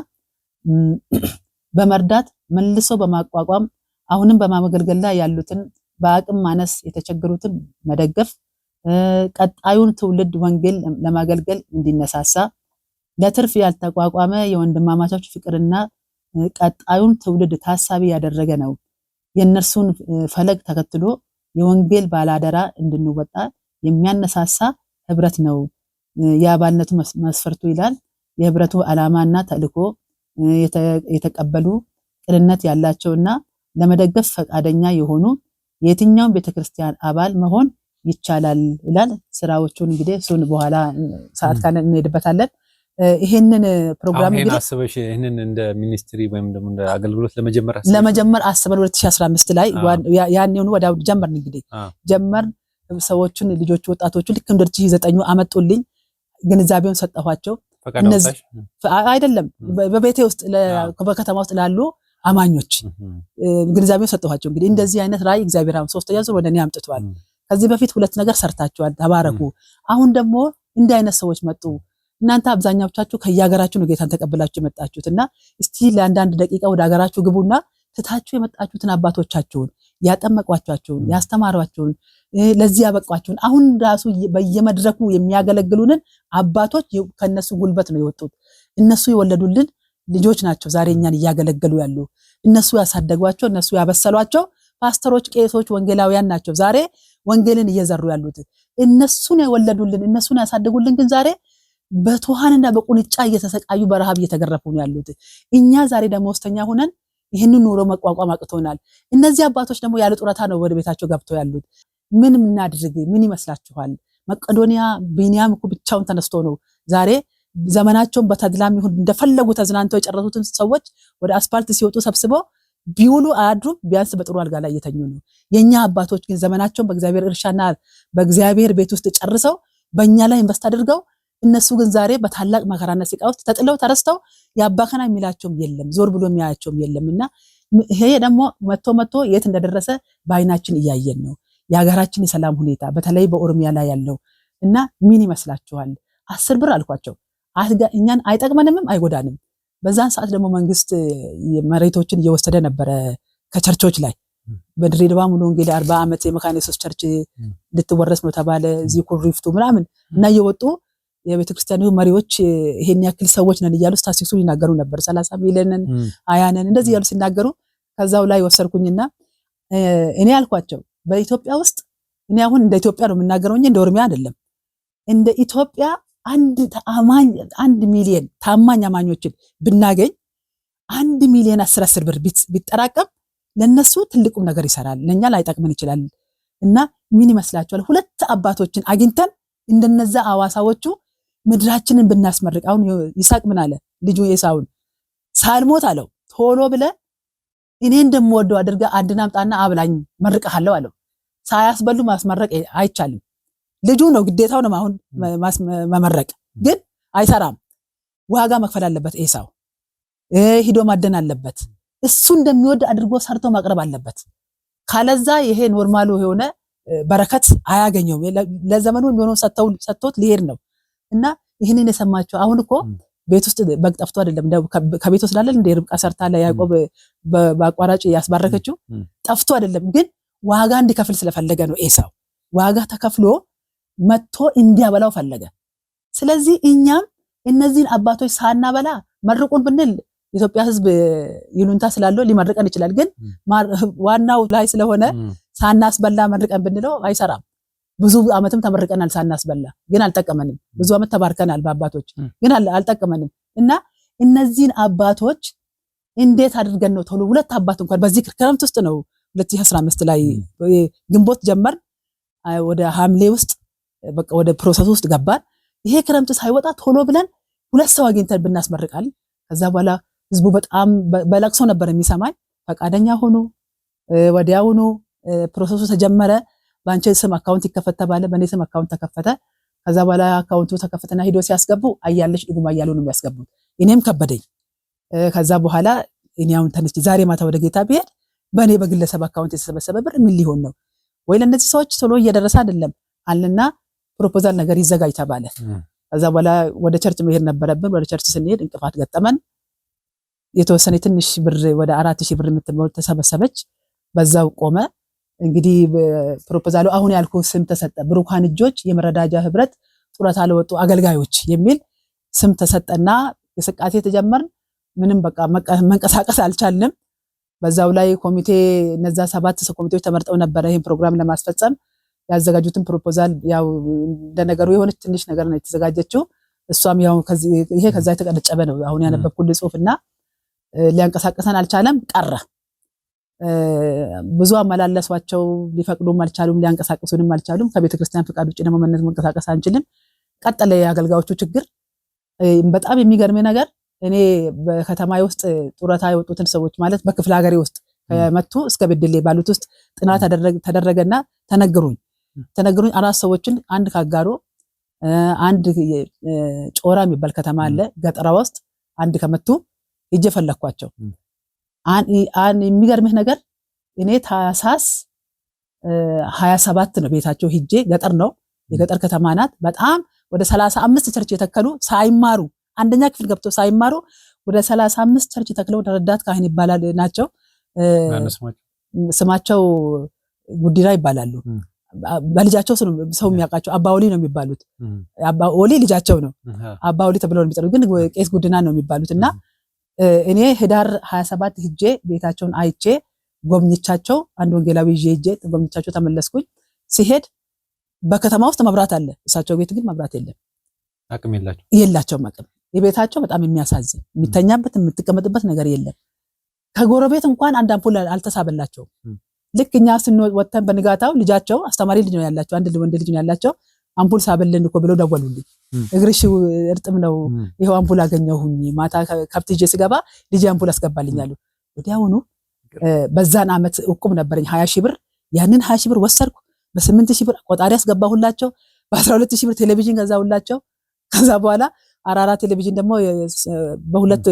B: በመርዳት መልሶ በማቋቋም አሁንም በማገልገል ላይ ያሉትን በአቅም ማነስ የተቸገሩትን መደገፍ ቀጣዩን ትውልድ ወንጌል ለማገልገል እንዲነሳሳ ለትርፍ ያልተቋቋመ የወንድማማቾች ፍቅርና ቀጣዩን ትውልድ ታሳቢ ያደረገ ነው። የእነርሱን ፈለግ ተከትሎ የወንጌል ባላደራ እንድንወጣ የሚያነሳሳ ህብረት ነው። የአባልነቱ መስፈርቱ ይላል የህብረቱ ዓላማና ተልዕኮ የተቀበሉ ቅንነት ያላቸውና ለመደገፍ ፈቃደኛ የሆኑ የትኛውም ቤተክርስቲያን አባል መሆን ይቻላል ይላል። ስራዎቹን እንግዲህ እሱን በኋላ ሰዓት ካለ እንሄድበታለን። ይሄንን ፕሮግራም እንግዲህ
A: አስበሽ ይሄንን እንደ ሚኒስትሪ ወይም ደግሞ እንደ አገልግሎት ለመጀመር አስበን 2015 ላይ ያኔውን ወዲያው ጀመርን። እንግዲህ ጀመር ሰዎችን ልጆች ወጣቶቹ ልክ እንደ 2009 አመጡልኝ። ግንዛቤውን ሰጠኋቸው። እነዚህ አይደለም በቤቴ ውስጥ በከተማ ውስጥ ላሉ አማኞች ግንዛቤውን ሰጠኋቸው። እንግዲህ እንደዚህ አይነት ራዕይ እግዚአብሔር አሁን ሶስተኛ ዙር ወደኔ አምጥቷል። ከዚህ በፊት 2 ነገር ሰርታችኋል፣ ተባረኩ። አሁን ደግሞ እንዲህ አይነት ሰዎች መጡ። እናንተ አብዛኛዎቻችሁ ከየሀገራችሁ ነው ጌታን ተቀበላችሁ የመጣችሁትና እስቲ ለአንዳንድ ደቂቃ ወደ ሀገራችሁ ግቡና ትታችሁ የመጣችሁትን አባቶቻችሁን ያጠመቋችሁን ያስተማሯችሁን ለዚህ ያበቋችሁን አሁን ራሱ በየመድረኩ የሚያገለግሉንን አባቶች ከነሱ ጉልበት ነው የወጡት። እነሱ የወለዱልን ልጆች ናቸው ዛሬ እኛን እያገለገሉ ያሉ። እነሱ ያሳደጓቸው፣ እነሱ ያበሰሏቸው ፓስተሮች፣ ቄሶች፣ ወንጌላውያን ናቸው ዛሬ ወንጌልን እየዘሩ ያሉት። እነሱን የወለዱልን እነሱን ያሳደጉልን ግን ዛሬ በትኋንና በቁንጫ እየተሰቃዩ በረሃብ እየተገረፉ ነው ያሉት። እኛ ዛሬ ደሞዝተኛ ሆነን ይህንን ኑሮ መቋቋም አቅቶናል። እነዚህ አባቶች ደግሞ ያለ ጡረታ ነው ወደ ቤታቸው ገብተው ያሉት። ምን እናድርግ? ምን ይመስላችኋል? መቄዶንያ ቢንያም እኮ ብቻውን ተነስቶ ነው ዛሬ ዘመናቸውን በተድላም ይሁን እንደፈለጉ ተዝናንተው የጨረሱትን ሰዎች ወደ አስፋልት ሲወጡ ሰብስበው
B: ቢውሉ አያድሩም ቢያንስ በጥሩ አልጋ ላይ እየተኙ ነው የኛ አባቶች ግን ዘመናቸውን በእግዚአብሔር እርሻና በእግዚአብሔር ቤት ውስጥ ጨርሰው በእኛ ላይ ኢንቨስት አድርገው እነሱ ግን ዛሬ በታላቅ መከራና ስቃይ ውስጥ ተጥለው ተረስተው ያባከና የሚላቸውም የለም ዞር ብሎ የሚያያቸውም የለምና ይሄ ደግሞ መጥቶ የት እንደደረሰ በአይናችን እያየን ነው የሀገራችን የሰላም ሁኔታ በተለይ በኦሮሚያ ላይ ያለው እና ምን ይመስላችኋል 10 ብር አልኳቸው እኛን አይጠቅመንም አይጎዳንም በዛን ሰዓት ደግሞ መንግስት መሬቶችን እየወሰደ ነበር ከቸርቾች ላይ በድሬዳዋ ሙሉ ወንጌል 40 ዓመት የመካነ ኢየሱስ ቸርች ልትወረስ ነው ተባለ እዚህ ኩሪፍቱ ምናምን እና እየወጡ የቤተክርስቲያኑ መሪዎች ይሄን ያክል ሰዎች ነን ይያሉ ስታቲስቲክሱን ይናገሩ ነበር 30 ሚሊዮንን አያነን እንደዚህ ያሉ ሲናገሩ ከዛው ላይ ወሰርኩኝና እኔ አልኳቸው በኢትዮጵያ ውስጥ እኔ አሁን እንደ ኢትዮጵያ ነው የምናገረው እንጂ እንደ ኦሮሚያ አይደለም እንደ ኢትዮጵያ አንድ ሚሊዮን ታማኝ አማኞችን ብናገኝ 1 ሚሊዮን 10 ብር ቢጠራቀም ለነሱ ትልቁም ነገር ይሰራል ለኛ ላይጠቅመን ይችላል እና ምን ይመስላችኋል ሁለት አባቶችን አግኝተን እንደነዛ አዋሳዎቹ ምድራችንን ብናስመርቅ አሁን ይሳቅ ምን አለ ልጁ ኤሳውን ሳልሞት አለው ቶሎ ብለ እኔ እንደምወደው አድርጋ አንድናምጣና አብላኝ መርቀሃለሁ አለው ሳያስበሉ ማስመረቅ አይቻልም ልጁ ነው ግዴታው ነው አሁን መመረቅ ግን አይሰራም ዋጋ መክፈል አለበት ኤሳው ሂዶ ማደን አለበት እሱ እንደሚወድ አድርጎ ሰርቶ ማቅረብ አለበት ካለዛ ይሄ ኖርማሉ የሆነ በረከት አያገኘው ለዘመኑ የሚሆነው ሰጥቶት ሊሄድ ነው እና ይሄንን የሰማቸው አሁን እኮ ቤት ውስጥ በግ ጠፍቶ አይደለም ከቤት ውስጥ ላለ እንደ ርብቃ ሰርታ ለያዕቆብ በአቋራጭ ያስባረከችው ጠፍቶ አይደለም ግን ዋጋ እንዲከፍል ስለፈለገ ነው ኤሳው ዋጋ ተከፍሎ መጥቶ እንዲያበላው ፈለገ ስለዚህ እኛም እነዚህን አባቶች ሳናበላ መርቁን ብንል ኢትዮጵያ ህዝብ ይሉንታ ስላለው ሊመርቀን ይችላል ግን ዋናው ላይ ስለሆነ ሳናስበላ መርቀን ብንለው አይሰራም ብዙ አመትም ተመርቀናል ሳናስበላ ግን አልጠቀመንም ብዙ አመት ተባርከናል በአባቶች ግን አልጠቀመንም እና እነዚህን አባቶች እንዴት አድርገን ነው ቶሎ ሁለት አባት እንኳን በዚህ ክረምት ውስጥ ነው 2015 ላይ ግንቦት ጀመር ወደ ሐምሌ ውስጥ በቃ ወደ ፕሮሰስ ውስጥ ገባን ይሄ ክረምት ሳይወጣ ቶሎ ብለን ሁለት ሰው አግኝተን ብናስመርቃል ከዛ በኋላ ህዝቡ በጣም በለቅሶ ነበር የሚሰማኝ ፈቃደኛ ሆኖ ወዲያውኑ ፕሮሰሱ ተጀመረ ባንቺ ስም አካውንት ይከፈተ ባለ በኔ ስም አካውንት ተከፈተ ከዛ በኋላ አካውንቱ ተከፈተና ሂዶ ሲያስገቡ አያለሽ ድጉማ ያያሉ ነው የሚያስገቡት እኔም ከበደኝ ከዛ በኋላ እኛውን ተነስቲ ዛሬ ማታ ወደ ጌታ ብሄድ በኔ በግለሰብ አካውንት የተሰበሰበ ብር ምን ሊሆን ነው ወይ ለነዚህ ሰዎች ቶሎ እየደረሰ አይደለም አለና ፕሮፖዛል ነገር ይዘጋጅ ተባለ ከዛ በኋላ ወደ ቸርች መሄድ ነበረብን ወደ ቸርች ስንሄድ እንቅፋት ገጠመን የተወሰነ ትንሽ ብር ወደ 4000 ብር የምትሞል ተሰበሰበች በዛው ቆመ እንግዲህ ፕሮፖዛሉ አሁን ያልኩ ስም ተሰጠ ብሩካን እጆች የመረዳጃ ህብረት ጡረታ ለወጡ አገልጋዮች የሚል ስም ተሰጠና የስቃቴ ተጀመርን ምንም በቃ መንቀሳቀስ አልቻልንም በዛው ላይ ኮሚቴ እነዛ 7 ኮሚቴዎች ተመርጠው ነበር ይሄን ፕሮግራም ለማስፈጸም ያዘጋጁትን ፕሮፖዛል ያው እንደነገሩ የሆነች ትንሽ ነገር ነው የተዘጋጀችው እሷም ያው ይሄ ከዛ የተቀነጨበ ነው አሁን ያነበብኩልህ ጽሁፍና ሊያንቀሳቀሰን አልቻለም ቀረ ብዙ አመላለሷቸው ሊፈቅዱም አልቻሉም ሊያንቀሳቀሱንም አልቻሉም ከቤተክርስቲያን ፍቃድ ውጪ ደግሞ መንቀሳቀስ አንችልም ቀጠለ የአገልጋዮቹ ችግር በጣም የሚገርም ነገር እኔ በከተማዬ ውስጥ ጡረታ የወጡትን ሰዎች ማለት በክፍለ ሀገሬ ውስጥ ከመቱ እስከ በደሌ ባሉት ውስጥ ጥናት ተደረገና ተነገሩኝ 4 ሰዎችን አንድ ካጋሮ አንድ ጮራ የሚባል ከተማ አለ ገጠራ ውስጥ አንድ ከመቱ እጄ ፈለኳቸው የሚገርምህ ነገር እኔ ታሳስ 27 ነው ቤታቸው ሂጄ ገጠር ነው የገጠር ከተማ ናት በጣም ወደ 35 ቸርች የተከሉ ሳይማሩ አንደኛ ክፍል ገብቶ ሳይማሩ ወደ 35 ቸርች ተክለው ረዳት ካህን ይባላል ናቸው ስማቸው ጉዲራ ይባላሉ በልጃቸው ሰው የሚያውቃቸው አባውሊ ነው የሚባሉት አባውሊ ልጃቸው ነው አባውሊ ተብለው ነው የሚጠሩት ግን ቄስ ጉዲና ነው የሚባሉትና እኔ ህዳር 27 ሂጄ ቤታቸውን አይቼ ጎብኝቻቸው አንድ ወንጌላዊ ሄጄ ጎብኝቻቸው ተመለስኩኝ ሲሄድ በከተማ ውስጥ መብራት አለ እሳቸው ቤት ግን መብራት የለም
A: አቅም
B: የላቸውም አቅም የቤታቸው በጣም የሚያሳዝን የሚተኛበት የምትቀመጥበት ነገር የለም ከጎረቤት እንኳን አንድ አምፖል አልተሳበላቸው ልክኛ ስንወጣን በንጋታው ልጃቸው አስተማሪ ልጅ ነው ያላቸው አንድ ወንድ ልጅ ነው ያላቸው አምፖል ሳበልን እኮ ብለው ደወሉልኝ እግርሽ እርጥም ነው ይሄው አምፖል አገኘሁኝ ማታ ከብት ይዤ ስገባ ልጅ አምፖል አስገባልኛሉ ወዲያውኑ በዛን አመት እቁብ ነበረኝ 20,000 ብር ያንን 20,000 ብር ወሰድኩ በ8,000 ብር ቆጣሪ አስገባሁላቸው በ12,000 ብር ቴሌቪዥን ገዛሁላቸው ከዛ በኋላ አራራ ቴሌቪዥን ደግሞ በሁለት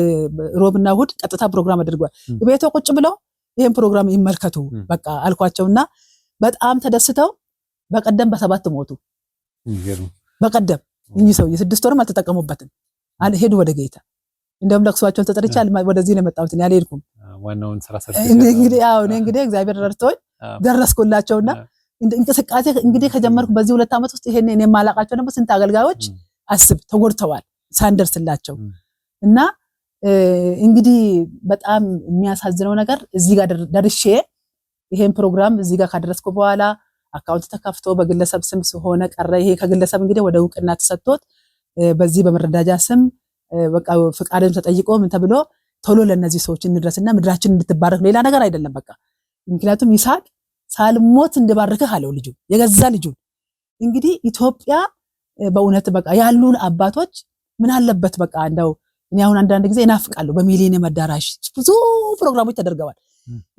B: ሮብና እሁድ ቀጥታ ፕሮግራም አድርጓል ቤቶ ቁጭ ብለው ይሄን ፕሮግራም ይመልከቱ በቃ አልኳቸውና በጣም ተደስተው በቀደም በ7 ሞቱ በቀደም እኚህ ሰው የ6 ወርም አልተጠቀሙበትም ሄዱ ወደ ጌታ እንደውም ለቅሷቸውን ተጠርቻል ወደዚህ ነው የመጣሁት እኔ አልሄድኩም
A: ዋናውን ስራ
B: እንግዲህ እግዚአብሔር ረድቶኝ ደረስኩላቸውና እንቅስቃሴ እንግዲህ ከጀመርኩ በዚህ 2 አመት ውስጥ ይሄን እኔ ማላቃቸው ደግሞ ስንት አገልጋዮች አስብ ተጎድተዋል ሳንደርስላቸው እና እንግዲህ በጣም የሚያሳዝነው ነገር እዚህ ጋር ደርሼ ይሄን ፕሮግራም እዚህ ጋር ካደረስኩ በኋላ አካውንት ተከፍቶ በግለሰብ ስም ሆነ ቀረ ይሄ ከግለሰብ እንግዲህ ወደ እውቅና ተሰጥቶት በዚህ በመረዳጃ ስም በቃ ፍቃድም ተጠይቆ ምን ተብሎ ቶሎ ለነዚህ ሰዎች እንድረስና ምድራችን እንድትባረክ ሌላ ነገር አይደለም በቃ ምክንያቱም ይስሐቅ ሳልሞት እንድባርከህ አለው ልጁ የገዛ ልጁ እንግዲህ ኢትዮጵያ በእውነት በቃ ያሉን አባቶች ምን አለበት በቃ እንደው እኔ አሁን አንዳንድ ጊዜ እናፍቃለሁ በሚሊኒየም አዳራሽ ብዙ ፕሮግራሞች ተደርገዋል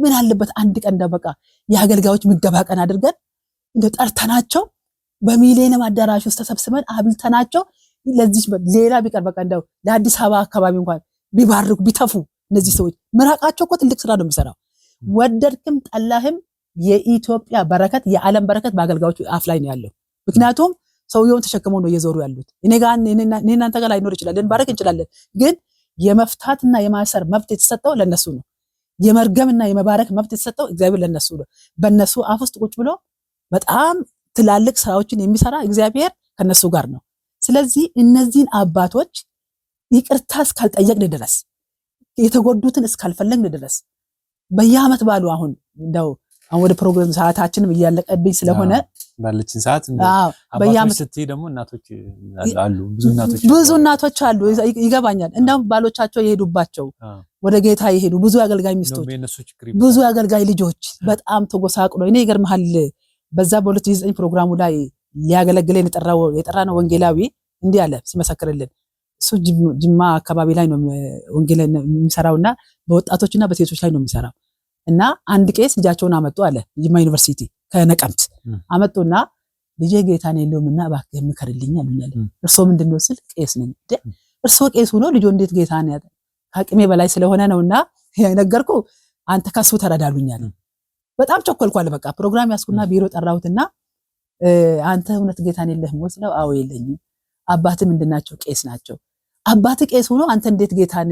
B: ምን አለበት አንድ ቀን እንደው በቃ የአገልጋዮች ምገባ ቀን አድርገን እንደ ጠርተናቸው በሚሊኒየም አዳራሽ ውስጥ ተሰብስበን አብልተናቸው ለዚህ ሌላ ቢቀር በቃ እንደው ለአዲስ አበባ አካባቢ እንኳን ቢባርኩ ቢተፉ እነዚህ ሰዎች ምራቃቸው እኮ ትልቅ ስራ ነው የሚሰራው ወደድክም ጠላህም የኢትዮጵያ በረከት የዓለም በረከት በአገልጋዮቹ አፍ ላይ ነው ያለው ምክንያቱም ሰውየውን ተሸክመው ነው እየዞሩ ያሉት እኔ እናንተ ጋር ላይኖር ይችላል ልንባረክ እንችላለን ግን የመፍታትና የማሰር መብት የተሰጠው ለነሱ ነው የመርገምና የመባረክ መብት የተሰጠው እግዚአብሔር ለነሱ ነው በነሱ አፍ ውስጥ ቁጭ ብሎ በጣም ትላልቅ ስራዎችን የሚሰራ እግዚአብሔር ከነሱ ጋር ነው ስለዚህ እነዚህን አባቶች ይቅርታ እስካልጠየቅን ድረስ የተጎዱትን እስካልፈለግን ድረስ በየአመት ባሉ አሁን እንደው ወደ ፕሮግራም ሰዓታችንም እያለቀብኝ ስለሆነ
A: ባለችን ሰዓት አባቶች ስትይ ደግሞ እናቶች አሉ ብዙ እናቶች አሉ ይገባኛል እንደውም ባሎቻቸው የሄዱባቸው ወደ ጌታ የሄዱ ብዙ አገልጋይ ሚስቶች ብዙ አገልጋይ ልጆች በጣም ተጎሳቅሎ እኔ ይገርምሃል በዛ በ2009 ፕሮግራሙ ላይ ሊያገለግለን የጠራነው ወንጌላዊ እንዲህ አለ ሲመሰክርልን እሱ ጅማ አካባቢ ላይ ነው ወንጌል የሚሰራውና በወጣቶችና በሴቶች ላይ ነው የሚሰራው እና አንድ ቄስ ልጃቸውን አመጡ አለ ጅማ ዩኒቨርሲቲ ከነቀምት አመጡና ልጄ ጌታን የለውምና እባክህ ምከርልኝ አሉኛል እርሶ ምንድነው ስል ቄስ ነኝ እርሶ ቄስ ሆኖ ልጆ እንዴት ጌታን ያለ ከአቅሜ በላይ ስለሆነ ነውና ነገርኩ አንተ ከሱ ተረዳሉኛል በጣም ቸኮልኳል በቃ ፕሮግራም ያስኩና ቢሮ ጠራሁትና አንተ እውነት ጌታን የለህም ወስለው አዎ የለኝም አባት ምንድናቸው ቄስ ናቸው አባት ቄስ ሆኖ አንተ እንዴት ጌታን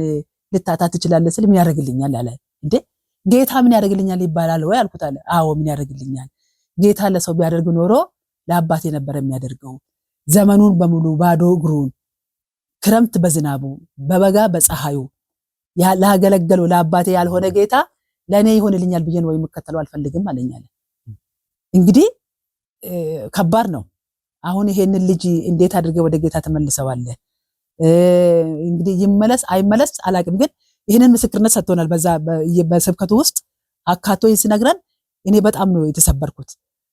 A: ልታታ ትችላለህ ስል ምን ያደርግልኛል አለ እንዴ ጌታ ምን ያደርግልኛል ይባላል ወይ አልኩት አለ አዎ ምን ያደርግልኛል ጌታ ለሰው ቢያደርግ ኖሮ ለአባት የነበረ የሚያደርገው ዘመኑን በሙሉ ባዶ እግሩን ክረምት በዝናቡ በበጋ በፀሐዩ ያላገለገለው ለአባቴ ያልሆነ ጌታ ለኔ ይሆንልኛል ብዬ ነው የምከተለው አልፈልግም አለኛል እንግዲህ ከባድ ነው አሁን ይሄንን ልጅ እንዴት አድርገ ወደ ጌታ ተመልሰዋለህ እንግዲህ ይመለስ አይመለስ አላቅም ግን ይሄንን ምስክርነት ሰጥቶናል በዛ በስብከቱ ውስጥ አካቶ ይስነግረን እኔ በጣም ነው የተሰበርኩት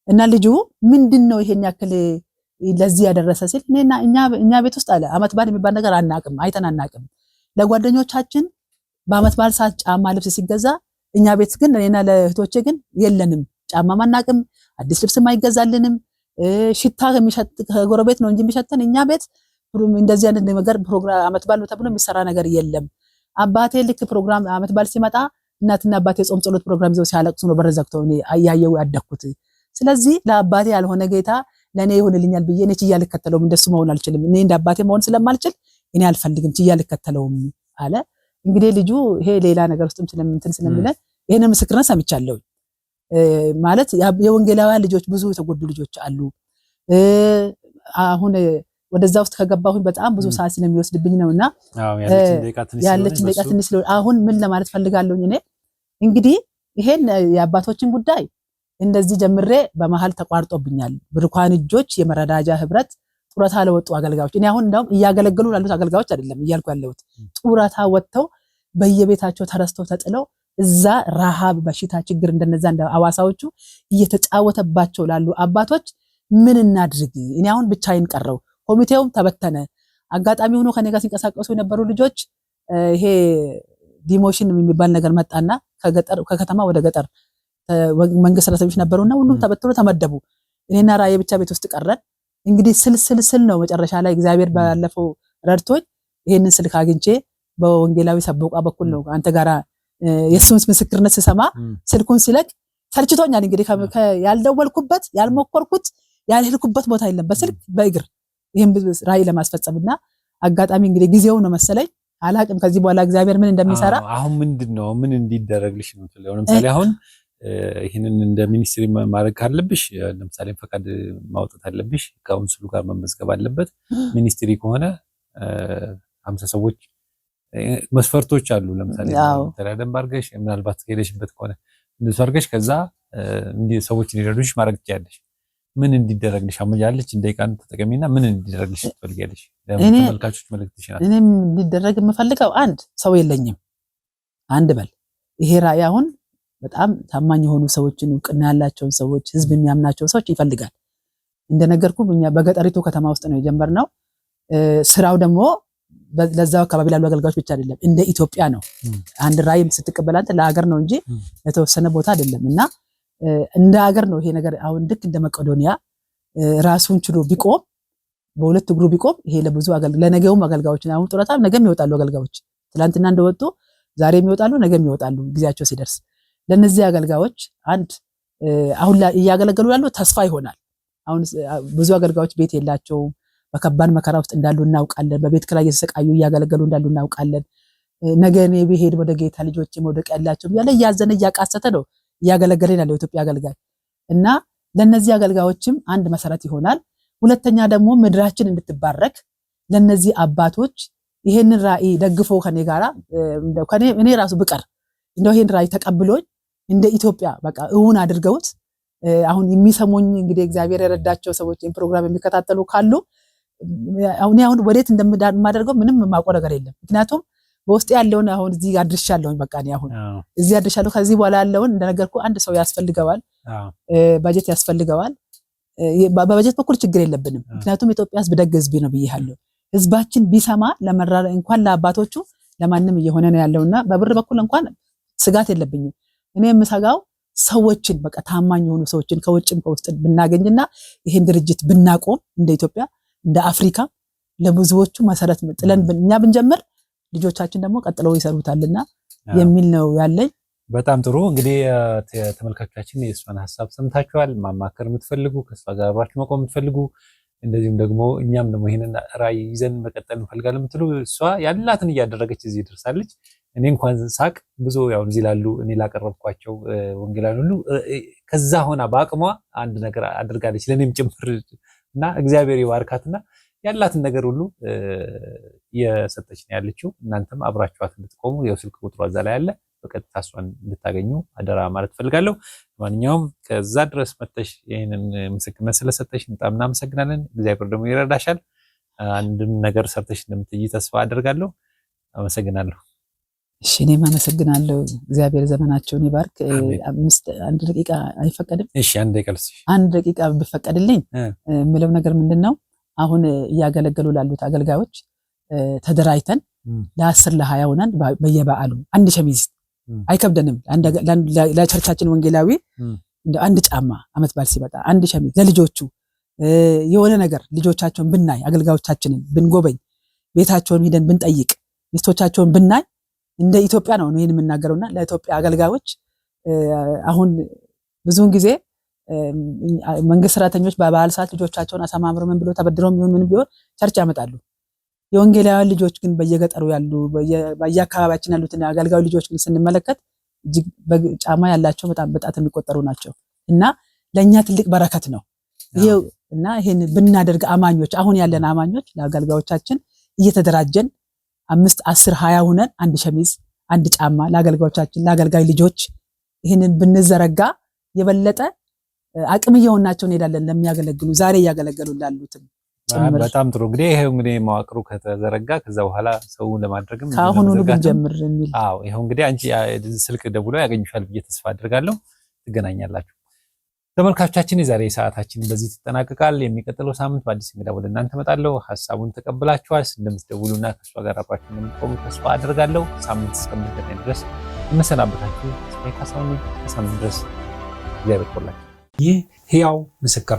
A: እና ልጁ ምንድነው ይሄን ያክል ለዚህ ያደረሰ ሲል እኛ ቤት ውስጥ አለ አመት ባል የሚባል ነገር አናቅም አይተን አናቅም ለጓደኞቻችን በአመት ባል ሰዓት ጫማ ልብስ ሲገዛ እኛ ቤት ግን እኔና ለእህቶቼ ግን የለንም ጫማ ማናቅም አዲስ ልብስ ማይገዛልንም ሽታ የሚሸጥ ከጎረቤት ነው እንጂ የሚሸተን እኛ ቤት እንደዚህ አይነት ነገር ፕሮግራም አመት ባል ተብሎ የሚሰራ ነገር የለም አባቴ ልክ ፕሮግራም አመት ባል ሲመጣ እናትና አባቴ ጾም ጸሎት ፕሮግራም ይዘው ሲያለቅሱ ነው በረዘግተው እኔ ያየው ያደኩት ስለዚህ ለአባቴ ያልሆነ ጌታ ለኔ ይሆንልኛል ብዬ እኔ ይያልከተለውም እንደሱ መሆን አልችልም እኔ እንደ አባቴ መሆን ስለማልችል እኔ አልፈልግም ይያልከተለውም አለ እንግዲህ ልጁ ይሄ ሌላ ነገር ውስጥም ስለምንትን ስለሚለ ይሄን ምስክርነት ሰምቻለሁ ማለት የወንጌላውያን ልጆች ብዙ የተጎዱ ልጆች አሉ አሁን ወደዛ ውስጥ ከገባሁኝ በጣም ብዙ ሰዓት ስለሚወስድብኝ ነውና ያለችን ደቂቃ ትንሽ አሁን ምን ለማለት ፈልጋለሁኝ እኔ እንግዲህ ይሄን የአባቶችን ጉዳይ እንደዚህ ጀምሬ በመሃል ተቋርጦብኛል ብርኳን እጆች የመረዳጃ ህብረት ጡረታ ለወጡ አገልጋዮች እኔ አሁን እንደውም እያገለገሉ ላሉት አገልጋዮች አይደለም እያልኩ ያለሁት ጡረታ ወጥተው በየቤታቸው ተረስተው ተጥለው እዛ ረሃብ በሽታ ችግር እንደነዛ እንደ አዋሳዎቹ እየተጫወተባቸው ላሉ አባቶች ምን እናድርግ እኔ አሁን ብቻዬን ቀረው ኮሚቴውም ተበተነ አጋጣሚ ሆኖ ከኔ ጋር ሲንቀሳቀሱ የነበሩ ልጆች ይሄ
B: ዲሞሽን የሚባል ነገር መጣና ከከተማ ወደ ገጠር መንግስት ሰራተኞች ነበሩና ሁሉም ተበትሮ ተመደቡ። እኔና ራእይ ብቻ ቤት ውስጥ ቀረን። እንግዲህ ስል ነው መጨረሻ ላይ እግዚአብሔር ባለፈው ረድቶኝ ይሄንን ስልክ አግኝቼ በወንጌላዊ ሰቦቃ በኩል ነው አንተ ጋራ የሱስ ምስክርነት ስሰማ ስልኩን ሲለቅ ሰልችቶኛል። እንግዲህ ያልደወልኩበት ያልሞከርኩት ያልሄድኩበት ቦታ የለም በስልክ በእግር ይሄን ራእይ ለማስፈጸምና አጋጣሚ እንግዲህ ጊዜው ነው መሰለኝ አላቅም ከዚህ በኋላ እግዚአብሔር ምን እንደሚሰራ።
A: አሁን ምንድነው ምን እንዲደረግልሽ ነው ትለው? ለምሳሌ አሁን ይሄንን እንደ ሚኒስትሪ ማድረግ ካለብሽ ለምሳሌ ፈቃድ ማውጣት አለብሽ፣ ካውንስሉ ጋር መመዝገብ አለበት። ሚኒስትሪ ከሆነ 50 ሰዎች መስፈርቶች አሉ። ለምሳሌ ተራደም ባርገሽ ምናልባት ሄደሽበት ከሆነ እንደሱ አርገሽ ከዛ ሰዎች እንዲረዱሽ ማድረግ ትችያለሽ። ምን እንዲደረግልሽ አመጃለች እንደይቃን ተጠቀሚና ምን እንዲደረግልሽ ትፈልጊያለሽ? ለተመልካቾች መልእክት ይችላል።
B: እኔም እንዲደረግ የምፈልገው አንድ ሰው የለኝም አንድ በል ይሄ ራእይ አሁን በጣም ታማኝ የሆኑ ሰዎችን እውቅና ያላቸውን ሰዎች ህዝብ የሚያምናቸው ሰዎች ይፈልጋል። እንደነገርኩ እኛ በገጠሪቱ ከተማ ውስጥ ነው የጀመርነው። ስራው ደግሞ ለዛው አካባቢ ላሉ አገልጋዮች ብቻ አይደለም እንደ ኢትዮጵያ ነው። አንድ ራእይ ስትቀበል አንተ ለሀገር ነው እንጂ ለተወሰነ ቦታ አይደለም። እና እንደ ሀገር ነው ይሄ ነገር አሁን ልክ እንደ መቄዶንያ ራሱን ችሎ ቢቆም በሁለት እግሩ ቢቆም ይሄ ለብዙ ለነገውም አገልጋዮች አሁን ጡረታም ነገም ይወጣሉ አገልጋዮች ትላንትና እንደወጡ ዛሬም ይወጣሉ ነገም ይወጣሉ ጊዜያቸው ሲደርስ ለነዚህ አገልጋዮች አንድ አሁን እያገለገሉ ያለው ተስፋ ይሆናል። አሁን ብዙ አገልጋዮች ቤት የላቸውም፣ በከባድ መከራ ውስጥ እንዳሉ እናውቃለን። በቤት ክራይ እየተሰቃዩ እያገለገሉ እንዳሉ እናውቃለን። ነገ እኔ ብሄድ ወደ ጌታ ልጆቼ መውደቅ ያላቸው ያለ እያዘነ እያቃሰተ ነው እያገለገለ ያለው ኢትዮጵያ አገልጋይ እና ለነዚህ አገልጋዮችም አንድ መሰረት ይሆናል። ሁለተኛ ደግሞ ምድራችን እንድትባረክ ለነዚህ አባቶች ይሄንን ራእይ ደግፎ ከኔ ጋራ እኔ ራሱ ብቀር እንደው ይሄን ራእይ ተቀብሎኝ እንደ ኢትዮጵያ በቃ እውን አድርገውት አሁን የሚሰሙኝ እንግዲህ እግዚአብሔር የረዳቸው ሰዎች ይሄን ፕሮግራም የሚከታተሉ ካሉ አሁን ወዴት እንደማደርገው ምንም የማውቀው ነገር የለም። ምክንያቱም በውስጥ ያለውን አሁን እዚህ አድርሻለሁ በቃ እኔ አሁን እዚህ አድርሻለሁ። ከዚህ በኋላ ያለውን እንደነገርኩ አንድ ሰው ያስፈልገዋል፣ በጀት ያስፈልገዋል። በበጀት በኩል ችግር የለብንም፣ ምክንያቱም ኢትዮጵያ ህዝብ ደግ ህዝብ ነው ብዬሃለሁ። ህዝባችን ቢሰማ ለመራር እንኳን ለአባቶቹ ለማንም እየሆነ ነው ያለውና በብር በኩል እንኳን ስጋት የለብኝም። እኔ የምሰጋው ሰዎችን በቃ ታማኝ የሆኑ ሰዎችን ከውጭም ከውስጥ ብናገኝና ይሄን ድርጅት ብናቆም እንደ ኢትዮጵያ እንደ አፍሪካ ለብዙዎቹ መሰረት ጥለን እኛ ብንጀምር ልጆቻችን ደግሞ ቀጥለው ይሰሩታልና የሚል ነው ያለኝ።
A: በጣም ጥሩ። እንግዲህ ተመልካቾቻችን የእሷን ሐሳብ ሰምታችኋል። ማማከር የምትፈልጉ ከእሷ ጋር አብራችሁ መቆም የምትፈልጉ እንደዚህም ደግሞ እኛም ደግሞ ይሄንን ራእይ ይዘን መቀጠል እንፈልጋለን የምትሉ እሷ ያላትን እያደረገች እዚህ ደርሳለች። እኔ እንኳን ሳቅ ብዙ ያው እዚህ ላሉ እኔ ላቀረብኳቸው ወንጌላውያን ሁሉ ከዛ ሆና በአቅሟ አንድ ነገር አድርጋለች ለኔም ጭምር እና እግዚአብሔር ይባርካትና ያላትን ነገር ሁሉ የሰጠች ነው ያለችው። እናንተም አብራችኋት እንድትቆሙ የስልክ ቁጥሯ እዛ ላይ አለ፣ በቀጥታ እሷን እንድታገኙ አደራ ማለት ፈልጋለሁ። ለማንኛውም ከዛ ድረስ መጥተሽ ይሄንን ምስክርነት ስለሰጠሽ በጣም እናመሰግናለን። እግዚአብሔር ደግሞ ይረዳሻል። አንድም ነገር ሰርተሽ እንደምትይ ተስፋ አደርጋለሁ። አመሰግናለሁ።
B: እሺ እኔም አመሰግናለሁ። እግዚአብሔር ዘመናቸውን ይባርክ። አንድ ደቂቃ አይፈቀድም?
A: እሺ አንድ ደቂቃ ልስጥሽ።
B: አንድ ደቂቃ ቢፈቀድልኝ የምለው ነገር ምንድነው አሁን እያገለገሉ ላሉት አገልጋዮች ተደራይተን ለ10 ለ20 ሆነን በየበዓሉ አንድ ሸሚዝ አይከብደንም። ለቸርቻችን ወንጌላዊ አንድ ጫማ አመት በዓል ሲመጣ አንድ ሸሚዝ ለልጆቹ የሆነ ነገር ልጆቻቸውን ብናይ አገልጋዮቻችንን ብንጎበኝ ቤታቸውን ሄደን ብንጠይቅ ሚስቶቻቸውን ብናይ እንደ ኢትዮጵያ ነው ይሄን የምናገረውና ለኢትዮጵያ አገልጋዮች አሁን ብዙውን ጊዜ መንግስት ሰራተኞች በበዓል ሰዓት ልጆቻቸውን አሰማምሮ ምን ብሎ ተበድረው ምን ቢሆን ቸርች ያመጣሉ። የወንጌላውያን ልጆች ግን በየገጠሩ ያሉ በየአካባቢያችን ያሉትን አገልጋዩ ልጆች ግን ስንመለከት እጅግ ጫማ ያላቸው በጣም በጣት የሚቆጠሩ ናቸው እና ለኛ ትልቅ በረከት ነው ይሄው እና ይሄን ብናደርግ አማኞች አሁን ያለን አማኞች ለአገልጋዮቻችን እየተደራጀን 5 10 20 ሆነን አንድ ሸሚዝ አንድ ጫማ ለአገልጋዮቻችን ለአገልጋይ ልጆች ይሄንን ብንዘረጋ የበለጠ አቅም እየሆናቸው እንሄዳለን ለሚያገለግሉ ዛሬ እያገለገሉ ላሉትም ጭምር።
A: በጣም ጥሩ። እንግዲህ ይሄው እንግዲህ መዋቅሩ ከተዘረጋ ከዛ በኋላ ሰው ለማድረግም
B: ካሁኑ ብንጀምር የሚል
A: ይሄው እንግዲህ አንቺ ስልክ ደውሎ ያገኙሻል ብዬ ተስፋ አድርጋለሁ። ትገናኛላችሁ። ተመልካቾቻችን የዛሬ ሰዓታችን በዚህ ተጠናቀቃል። የሚቀጥለው ሳምንት በአዲስ እንግዳ ወደ እናንተ መጣለሁ። ሐሳቡን ተቀብላችኋል እንደምትደውሉና ከሷ ጋር አብራችሁ እንደምትቆሙ ተስፋ አደርጋለሁ። ሳምንት እስከምንገናኝ ድረስ የምሰናበታችሁ ተስፋዬ ካሳሁን። እስከ ሳምንት ድረስ እግዚአብሔር ይባርካችሁ። ይህ ሕያው ምስክር